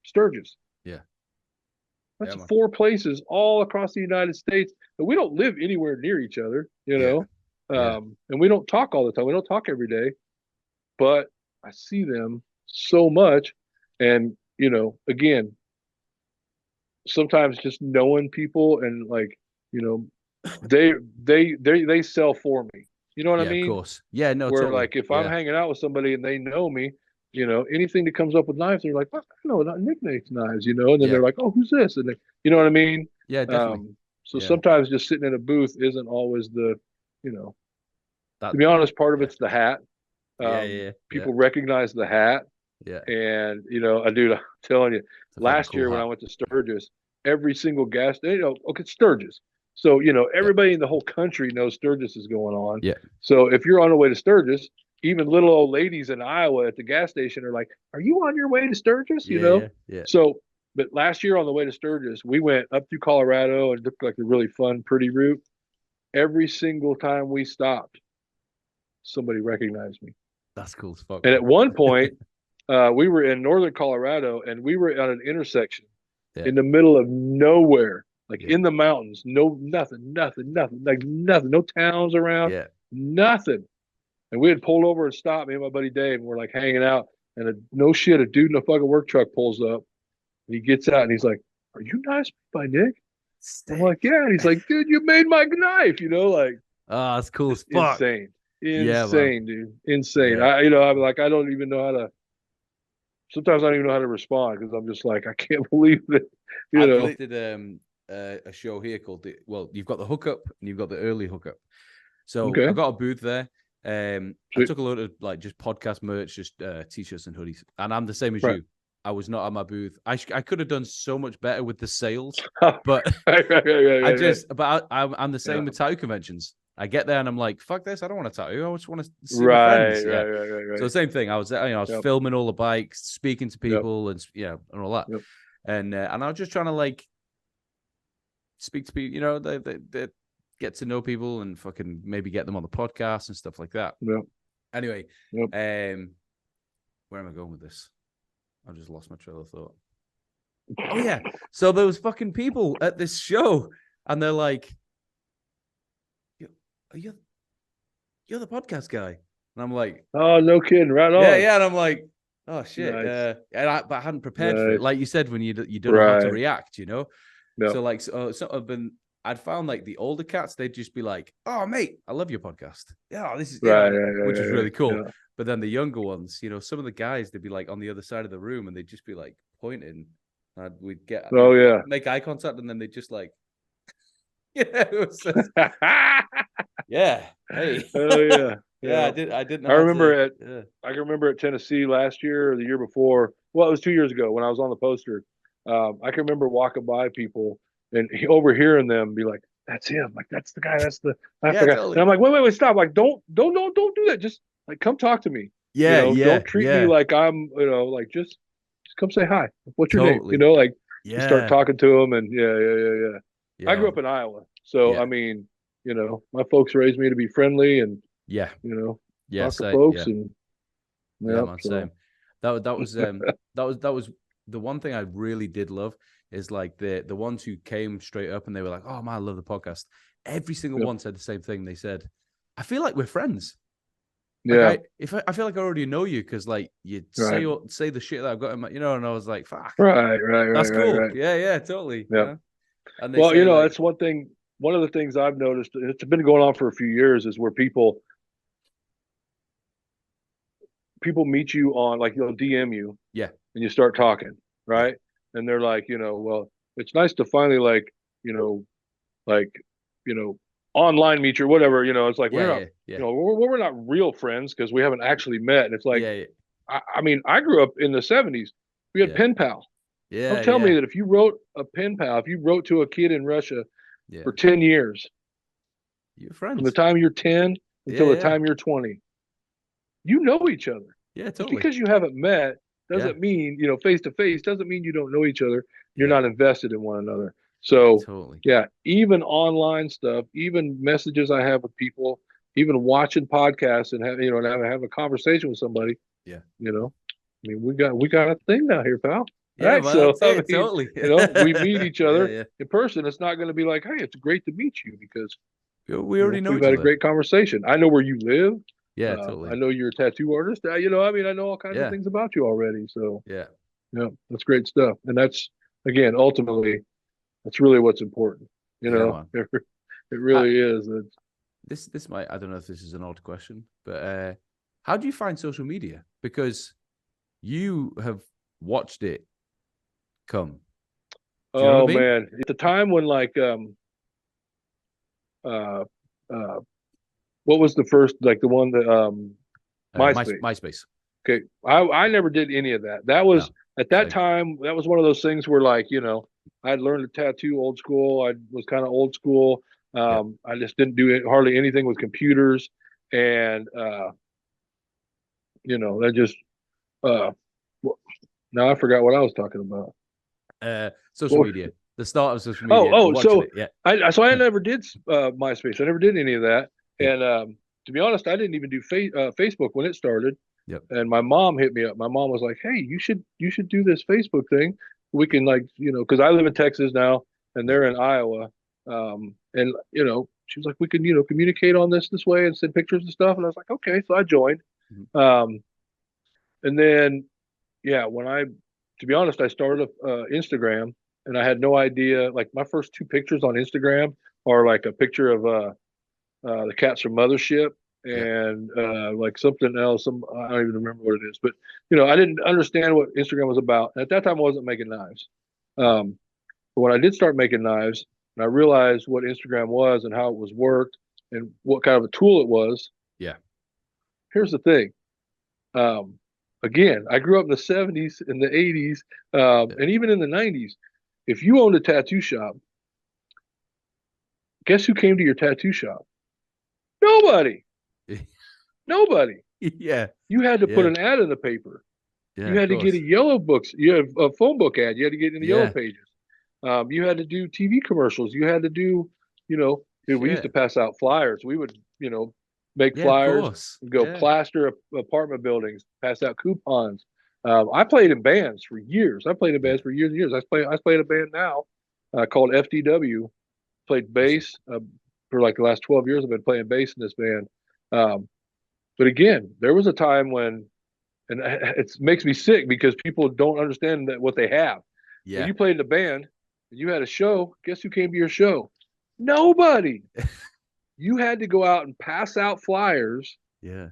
Speaker 1: Sturgis.
Speaker 2: Yeah.
Speaker 1: That's
Speaker 2: Yeah,
Speaker 1: 4 places all across the United States. And we don't live anywhere near each other,
Speaker 2: Yeah. Yeah.
Speaker 1: and we don't talk all the time. We don't talk every day, but I see them so much. And, again, sometimes just knowing people and like, they sell for me. You know what I
Speaker 2: Yeah, of
Speaker 1: mean?
Speaker 2: course. Yeah, no,
Speaker 1: Where
Speaker 2: totally.
Speaker 1: like if I'm
Speaker 2: Yeah.
Speaker 1: hanging out with somebody and they know me, anything that comes up with knives, they're like, oh, no, not Nick makes knives, and then
Speaker 2: Yeah.
Speaker 1: they're like, oh, who's this? And they, you know what I mean?
Speaker 2: Yeah, definitely.
Speaker 1: So
Speaker 2: Yeah.
Speaker 1: sometimes just sitting in a booth isn't always to
Speaker 2: That,
Speaker 1: be honest, part of
Speaker 2: yeah.
Speaker 1: it's the hat.
Speaker 2: Yeah.
Speaker 1: People recognize the hat.
Speaker 2: Yeah.
Speaker 1: And, dude, I'm telling you,
Speaker 2: It's a fucking
Speaker 1: last
Speaker 2: cool
Speaker 1: year when I
Speaker 2: hat.
Speaker 1: went to Sturgis, every single gas, okay, Sturgis. So,
Speaker 2: Yeah.
Speaker 1: everybody in the whole country knows Sturgis is going on.
Speaker 2: Yeah.
Speaker 1: So if you're on the way to Sturgis, even little old ladies in Iowa at the gas station are like, are you on your way to Sturgis?
Speaker 2: Yeah.
Speaker 1: So, but last year on the way to Sturgis, we went up through Colorado and looked like a really fun, pretty route. Every single time we stopped, somebody recognized me.
Speaker 2: That's cool as fuck,
Speaker 1: And
Speaker 2: man.
Speaker 1: at one point, we were in northern Colorado and we were on an intersection
Speaker 2: Yeah.
Speaker 1: in the middle of nowhere, like
Speaker 2: Yeah.
Speaker 1: in the mountains, nothing, like nothing, no towns around,
Speaker 2: Yeah.
Speaker 1: nothing. And we had pulled over and stopped, me and my buddy Dave, and we're like hanging out. And no shit, a dude in a fucking work truck pulls up and he gets out and he's like, are you Knives by Nick? I'm like, yeah. And he's like, dude, you made my knife, like,
Speaker 2: Oh, that's cool as fuck.
Speaker 1: insane.
Speaker 2: Yeah, man.
Speaker 1: Insane, dude. Insane.
Speaker 2: Yeah.
Speaker 1: I'm like, I don't even know how to. Sometimes I don't even know how to respond because I'm just like, I can't believe that.
Speaker 2: I did a show here called you've got the hookup and you've got the early hookup. So
Speaker 1: Okay.
Speaker 2: I got a booth there. I took a load of like just podcast merch, just t-shirts and hoodies, and I'm the same as you. I was not at my booth. I could have done so much better with the sales, but I'm the same with tattoo conventions. I get there and I'm like, fuck this, I don't want a tattoo. I just want to see my friends. Yeah.
Speaker 1: Right.
Speaker 2: So the same thing. I was filming all the bikes, speaking to people, and all that, and I was just trying to like speak to people. They get to know people and fucking maybe get them on the podcast and stuff like that. Anyway, where am I going with this? I've just lost my trail of thought. Oh yeah. So there was fucking people at this show and they're like, you're the podcast guy. And I'm like,
Speaker 1: oh, no kidding. Right on.
Speaker 2: Yeah. And I'm like, oh shit.
Speaker 1: Nice.
Speaker 2: But I hadn't prepared for it. Like you said, when you don't know how to react, So like, I'd found like the older cats, they'd just be like, oh mate, I love your podcast. Yeah, this is which is really cool. Yeah. But then the younger ones, some of the guys, they'd be like on the other side of the room and they'd just be like pointing. And we'd make eye contact and then they'd just like, yeah. Hey.
Speaker 1: Oh yeah.
Speaker 2: Yeah, I didn't know.
Speaker 1: I can remember at Tennessee last year or the year before. Well, it was 2 years ago when I was on the poster. I can remember walking by people and overhearing them be like, "That's him! Like that's the guy! That's the guy!" Totally. And I'm like, "Wait! Stop! Like, don't do that! Just like come talk to me. Don't treat me like I'm like just come say hi. What's your name? You start talking to them and yeah. I grew up in Iowa, so I mean, my folks raised me to be friendly and talk to folks and
Speaker 2: same. That was the one thing I really did love is like the ones who came straight up and they were like, oh man, I love the podcast. Every single one said the same thing. They said, I feel like we're friends. Like I feel like I already know you because like you say the shit that I've got in my, and I was like, fuck.
Speaker 1: Right.
Speaker 2: That's cool.
Speaker 1: Right.
Speaker 2: Yeah, totally.
Speaker 1: Yeah.
Speaker 2: And
Speaker 1: well, that's one thing. One of the things I've noticed, and it's been going on for a few years, is where people meet you on, like, they'll DM you, and you start talking, right? And they're like, well, it's nice to finally online meet you or whatever. It's like we're not real friends because we haven't actually met. And it's like, I mean, I grew up in the 70s. We had pen pal. Don't tell me that if you wrote a pen pal, if you wrote to a kid in Russia for 10 years,
Speaker 2: you're friends.
Speaker 1: From the time you're 10 until the time you're 20, you know each other.
Speaker 2: Yeah, totally.
Speaker 1: Just because you haven't met doesn't mean, face to face, doesn't mean you don't know each other. You're not invested in one another. So, even online stuff, even messages I have with people, even watching podcasts and have a conversation with somebody. Yeah. I mean, we got a thing now here, pal.
Speaker 2: Yeah, right? So totally.
Speaker 1: We meet each other in person. It's not going to be like, hey, it's great to meet you because
Speaker 2: we already know
Speaker 1: we've had a great conversation. I know where you live.
Speaker 2: Yeah, totally.
Speaker 1: I know you're a tattoo artist. I know all kinds of things about you already. So that's great stuff. And that's, again, ultimately, that's really what's important. It really is.
Speaker 2: This might, I don't know if this is an odd question, but how do you find social media? Because you have watched it come. Do you know
Speaker 1: Oh
Speaker 2: what I mean?
Speaker 1: man, at the time when like uh what was the first, like the one that MySpace.
Speaker 2: MySpace.
Speaker 1: Okay, I never did any of that. That was
Speaker 2: No,
Speaker 1: at that
Speaker 2: same.
Speaker 1: time. That was one of those things where, like, I'd learned to tattoo old school. I was kind of old school.
Speaker 2: Yeah.
Speaker 1: I just didn't do hardly anything with computers, and that just uh, now I forgot what I was talking about.
Speaker 2: Social
Speaker 1: Well,
Speaker 2: media. The start of social
Speaker 1: oh,
Speaker 2: media. Watching
Speaker 1: so
Speaker 2: it. Yeah.
Speaker 1: I never did MySpace. I never did any of that,
Speaker 2: Yeah.
Speaker 1: and to be honest, I didn't even do Facebook when it started.
Speaker 2: Yep.
Speaker 1: And my mom hit me up. My mom was like, "Hey, you should do this Facebook thing. We can, like, because I live in Texas now and
Speaker 2: Yeah.
Speaker 1: they're in Iowa. And she was like, we can, communicate on this way and send pictures and stuff." And I was like, okay. So I joined.
Speaker 2: Mm-hmm.
Speaker 1: And then, yeah, to be honest, I started Instagram, and I had no idea. Like, my first two pictures on Instagram are like a picture of the cats from Mothership,
Speaker 2: Yeah.
Speaker 1: and like something else. I don't even remember what it is, but I didn't understand what Instagram was about. At that time, I wasn't making knives. But when I did start making knives, and I realized what Instagram was and how it was worked and what kind of a tool it was.
Speaker 2: Yeah.
Speaker 1: Here's the thing. Um, Again, I grew up in the '70s and the '80s, and even in the '90s. If you owned a tattoo shop, guess who came to your tattoo shop? Nobody. Nobody.
Speaker 2: Yeah.
Speaker 1: You had to put
Speaker 2: Yeah.
Speaker 1: an ad in the paper.
Speaker 2: Yeah.
Speaker 1: You had to get a yellow books. You have a phone book ad. You had to get in the yellow
Speaker 2: Yeah.
Speaker 1: pages. You had to do TV commercials. You had to do, dude, we used to
Speaker 2: Shit.
Speaker 1: pass out flyers. We would, make
Speaker 2: Yeah. Of
Speaker 1: flyers,
Speaker 2: course.
Speaker 1: go
Speaker 2: Yeah.
Speaker 1: plaster apartment buildings, pass out coupons. I played in bands for years. I played in
Speaker 2: Yeah.
Speaker 1: bands for years and years. I play in a band now called FDW. Played bass for like the last 12 years. I've been playing bass in this band. But again, there was a time when, and it makes me sick because people don't understand that what they have. When
Speaker 2: Yeah.
Speaker 1: you played in a band and you had a show, guess who came to your show? Nobody. You had to go out and pass out flyers
Speaker 2: Yeah.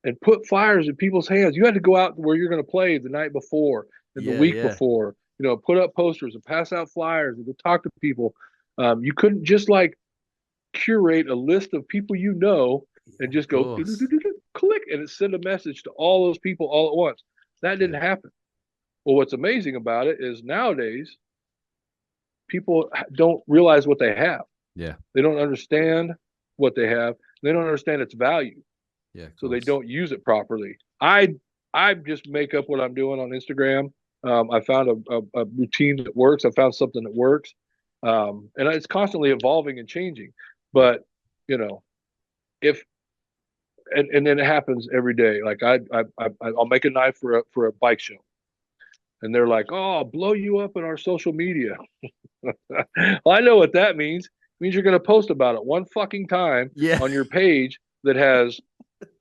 Speaker 1: and put flyers in people's hands. You had to go out where you're going to play the night before and the
Speaker 2: Yeah.
Speaker 1: week
Speaker 2: Yeah.
Speaker 1: before, put up posters and pass out flyers and go talk to people. You couldn't just like curate a list of people and just
Speaker 2: Of
Speaker 1: go
Speaker 2: course.
Speaker 1: click and it send a message to all those people all at once. That
Speaker 2: Yeah.
Speaker 1: didn't happen. Well, what's amazing about it is nowadays people don't realize what they have.
Speaker 2: Yeah.
Speaker 1: They don't understand what they have. They don't understand its value.
Speaker 2: Yeah. Of
Speaker 1: So they
Speaker 2: course.
Speaker 1: don't use it properly. I just make up what I'm doing on Instagram. I found a routine that works. I found something that works. And it's constantly evolving and changing.
Speaker 2: Yeah.
Speaker 1: But, if and then it happens every day. Like I'll make a knife for a bike show, and they're like, "Oh, I'll blow you up in our social media." Well, I know what that means. It means you're going to post about it one fucking time
Speaker 2: Yeah.
Speaker 1: on your page that has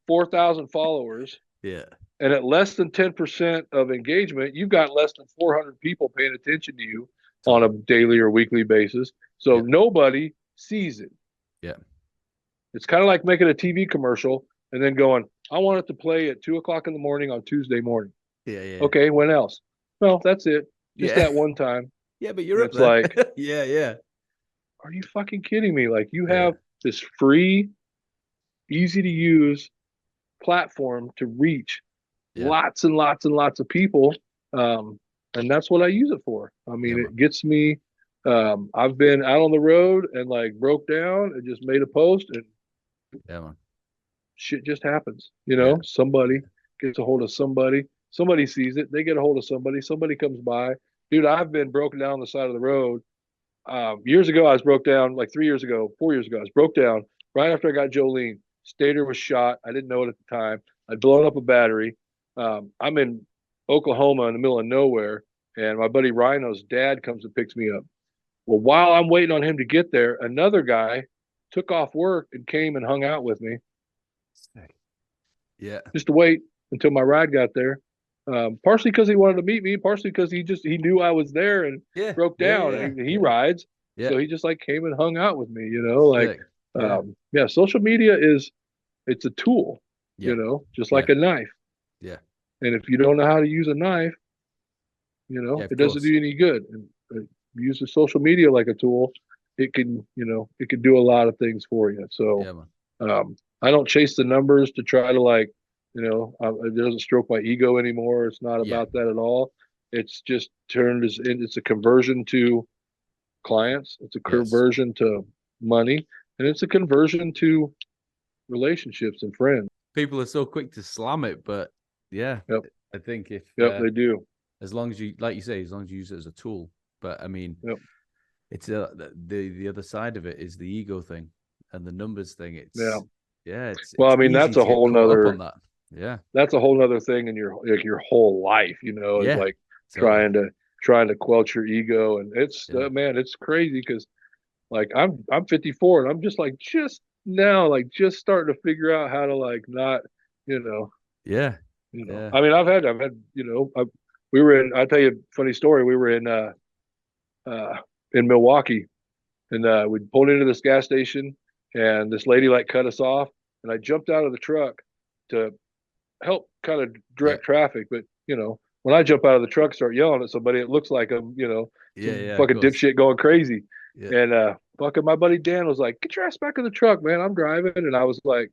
Speaker 1: 4,000 followers,
Speaker 2: Yeah.
Speaker 1: and at less than 10% of engagement, you've got less than 400 people paying attention to you on a daily or weekly basis. So
Speaker 2: Yeah.
Speaker 1: nobody sees it.
Speaker 2: Yeah.
Speaker 1: It's kind of like making a TV commercial and then going, "I want it to play at 2 o'clock in the morning on Tuesday morning."
Speaker 2: Yeah. Yeah.
Speaker 1: Okay, when else? Well, that's it. Just
Speaker 2: Yeah.
Speaker 1: that one time.
Speaker 2: Yeah. But you're
Speaker 1: And
Speaker 2: up
Speaker 1: it's
Speaker 2: there.
Speaker 1: like,
Speaker 2: Yeah. Yeah.
Speaker 1: are you fucking kidding me? Like, you
Speaker 2: Yeah.
Speaker 1: have this free, easy to use platform to reach
Speaker 2: Yeah.
Speaker 1: lots and lots and lots of people. And that's what I use it for. I mean,
Speaker 2: Yeah,
Speaker 1: it gets me. I've been out on the road and like broke down and just made a post, and
Speaker 2: man.
Speaker 1: shit just happens.
Speaker 2: Yeah.
Speaker 1: Somebody gets a hold of somebody sees it, they get a hold of somebody comes by. Dude, I've been broken down on the side of the road. Years ago, I was broke down, like 3 years ago, 4 years ago. I was broke down right after I got Jolene. Stator was shot. I didn't know it at the time. I'd blown up a battery. I'm in Oklahoma in the middle of nowhere, and my buddy Rhino's dad comes and picks me up. Well, while I'm waiting on him to get there, another guy took off work and came and hung out with me
Speaker 2: Yeah.
Speaker 1: just to wait until my ride got there. Partially because he wanted to meet me, partially because he knew I was there and
Speaker 2: Yeah.
Speaker 1: broke down.
Speaker 2: Yeah.
Speaker 1: And he rides,
Speaker 2: Yeah.
Speaker 1: so he just like came and hung out with me. Like
Speaker 2: Yeah.
Speaker 1: social media it's a tool.
Speaker 2: Yeah.
Speaker 1: Just
Speaker 2: Yeah.
Speaker 1: like a knife.
Speaker 2: Yeah.
Speaker 1: And if you don't know how to use a knife,
Speaker 2: Yeah, of
Speaker 1: it doesn't
Speaker 2: course.
Speaker 1: do you any good. And use the social media like a tool. It can, it can do a lot of things for you. So,
Speaker 2: Yeah, man.
Speaker 1: I don't chase the numbers to try to like, it doesn't stroke my ego anymore. It's not
Speaker 2: Yeah.
Speaker 1: about that at all. It's just it's a conversion to clients. It's a
Speaker 2: Yes.
Speaker 1: conversion to money, and it's a conversion to relationships and friends.
Speaker 2: People are so quick to slam it, but yeah,
Speaker 1: Yep.
Speaker 2: I think if
Speaker 1: Yep, they do.
Speaker 2: as long as you, like you say, as long as you use it as a tool. But I mean,
Speaker 1: Yep.
Speaker 2: it's the other side of it is the ego thing and the numbers thing.
Speaker 1: Yeah. Well,
Speaker 2: It's
Speaker 1: I mean,
Speaker 2: easy to get caught up on that. Yeah.
Speaker 1: that's a whole nother thing in your whole life, is
Speaker 2: Yeah.
Speaker 1: like
Speaker 2: Totally.
Speaker 1: trying to quench your ego. And it's
Speaker 2: Yeah.
Speaker 1: man, it's crazy because like I'm 54 and I'm just now like just starting to figure out how to like not, you know,
Speaker 2: Yeah. Yeah.
Speaker 1: I mean, I've had, we were in, I'll tell you a funny story. We were uh, in Milwaukee, and we pulled into this gas station, and this lady like cut us off, and I jumped out of the truck to help kind of
Speaker 2: Yeah.
Speaker 1: direct traffic. But when I jump out of the truck, start yelling at somebody, it looks like I'm,
Speaker 2: Yeah.
Speaker 1: some
Speaker 2: Yeah. Of
Speaker 1: fucking
Speaker 2: course.
Speaker 1: dipshit going crazy.
Speaker 2: Yeah.
Speaker 1: And fucking my buddy Dan was like, "Get your ass back in the truck, man. I'm driving." And I was like,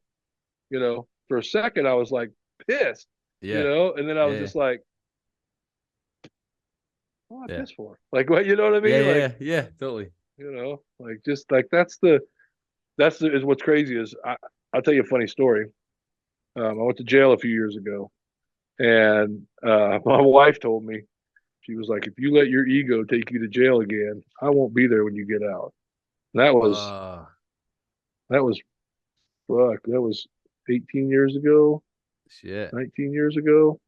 Speaker 1: for a second, I was like pissed,
Speaker 2: Yeah.
Speaker 1: and then I was
Speaker 2: Yeah.
Speaker 1: just like, "What am I
Speaker 2: Yeah.
Speaker 1: pissed for?" Like, what, you know what I
Speaker 2: Yeah.
Speaker 1: mean? Like,
Speaker 2: Yeah. Yeah. Totally.
Speaker 1: like just like is what's crazy is I'll tell you a funny story. I went to jail a few years ago, and my wife told me, she was like, "If you let your ego take you to jail again, I won't be there when you get out." And
Speaker 2: Uh,
Speaker 1: that was fuck. That was 18 years ago,
Speaker 2: shit.
Speaker 1: 19 years ago.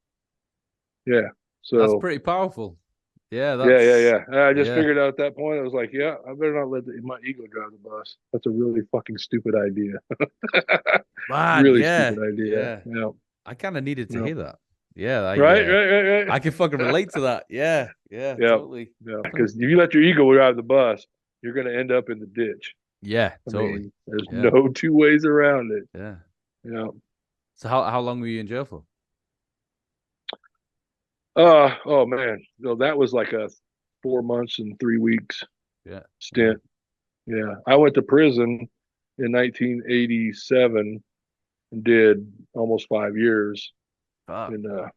Speaker 1: Yeah.
Speaker 2: That's
Speaker 1: So
Speaker 2: pretty powerful. Yeah.
Speaker 1: yeah. And I just
Speaker 2: Yeah.
Speaker 1: figured out at that point, I was like, yeah, I better not let my ego drive the bus. That's a really fucking stupid idea.
Speaker 2: Man.
Speaker 1: Really
Speaker 2: Yeah.
Speaker 1: stupid idea.
Speaker 2: Yeah.
Speaker 1: Yeah.
Speaker 2: I kind of needed to
Speaker 1: Yeah.
Speaker 2: hear that. Yeah.
Speaker 1: Right.
Speaker 2: I can fucking relate to that. Yeah. Yeah.
Speaker 1: Yeah.
Speaker 2: Totally.
Speaker 1: Yeah. Because if you let your ego drive the bus, you're going to end up in the ditch.
Speaker 2: Yeah.
Speaker 1: I
Speaker 2: Totally.
Speaker 1: mean, there's
Speaker 2: Yeah.
Speaker 1: no two ways around it.
Speaker 2: Yeah.
Speaker 1: Yeah.
Speaker 2: So how long were you in jail for?
Speaker 1: Oh man. No, that was like a 4 months and 3 weeks
Speaker 2: Yeah. Yeah.
Speaker 1: stint. Yeah. I went to prison in 1987 and did almost 5 years
Speaker 2: Fuck.
Speaker 1: in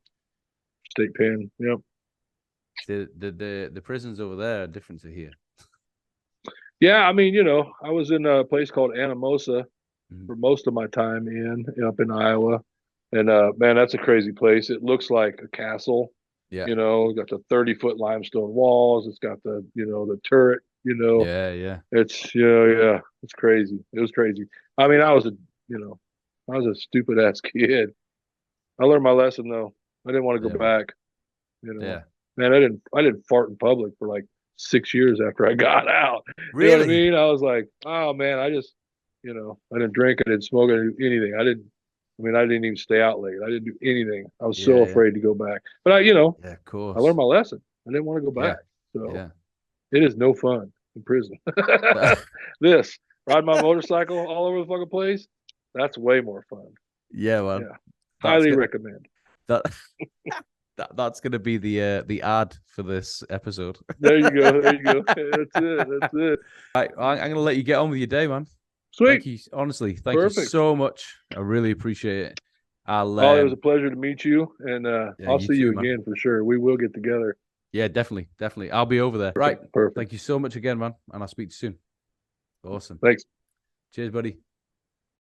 Speaker 1: state pen. Yep.
Speaker 2: The prisons over there are different to here.
Speaker 1: Yeah. I mean, I was in a place called Anamosa
Speaker 2: Mhm.
Speaker 1: for most of my time up in Iowa. And man, that's a crazy place. It looks like a castle.
Speaker 2: Yeah.
Speaker 1: Got the 30-foot limestone walls. It's got the turret.
Speaker 2: Yeah. Yeah.
Speaker 1: It's yeah, it's crazy. It was crazy. I mean, I was a stupid ass kid. I learned my lesson though. I didn't want to
Speaker 2: Yeah,
Speaker 1: go
Speaker 2: man.
Speaker 1: back.
Speaker 2: Yeah.
Speaker 1: Man, I didn't fart in public for like 6 years after I got out. You know what I
Speaker 2: Really?
Speaker 1: mean? I was like, oh man, I didn't drink, I didn't smoke, I didn't do anything. I didn't even stay out late. I didn't do anything. I was
Speaker 2: Yeah.
Speaker 1: so
Speaker 2: Yeah.
Speaker 1: afraid to go back. But
Speaker 2: Yeah. Of
Speaker 1: I learned
Speaker 2: course.
Speaker 1: my lesson. I didn't want to go
Speaker 2: Yeah.
Speaker 1: back. So
Speaker 2: Yeah.
Speaker 1: it is no fun in prison. This ride my motorcycle all over the fucking place. That's way more fun.
Speaker 2: Yeah, man.
Speaker 1: Yeah,
Speaker 2: That's
Speaker 1: highly
Speaker 2: good.
Speaker 1: recommend.
Speaker 2: That, that's gonna be the ad for this episode.
Speaker 1: There you go. There you go. That's it. That's it.
Speaker 2: Right, I'm gonna let you get on with your day, man.
Speaker 1: Sweet.
Speaker 2: Thank you. Honestly, thank you
Speaker 1: Perfect.
Speaker 2: so much. I really appreciate it.
Speaker 1: It was a pleasure to meet you, and
Speaker 2: Yeah,
Speaker 1: I'll
Speaker 2: you
Speaker 1: see
Speaker 2: too,
Speaker 1: you
Speaker 2: man.
Speaker 1: again for sure. We will get together.
Speaker 2: Yeah, definitely. I'll be over there. Right.
Speaker 1: Perfect.
Speaker 2: Thank you so much again, man. And I'll speak to you soon. Awesome.
Speaker 1: Thanks.
Speaker 2: Cheers, buddy.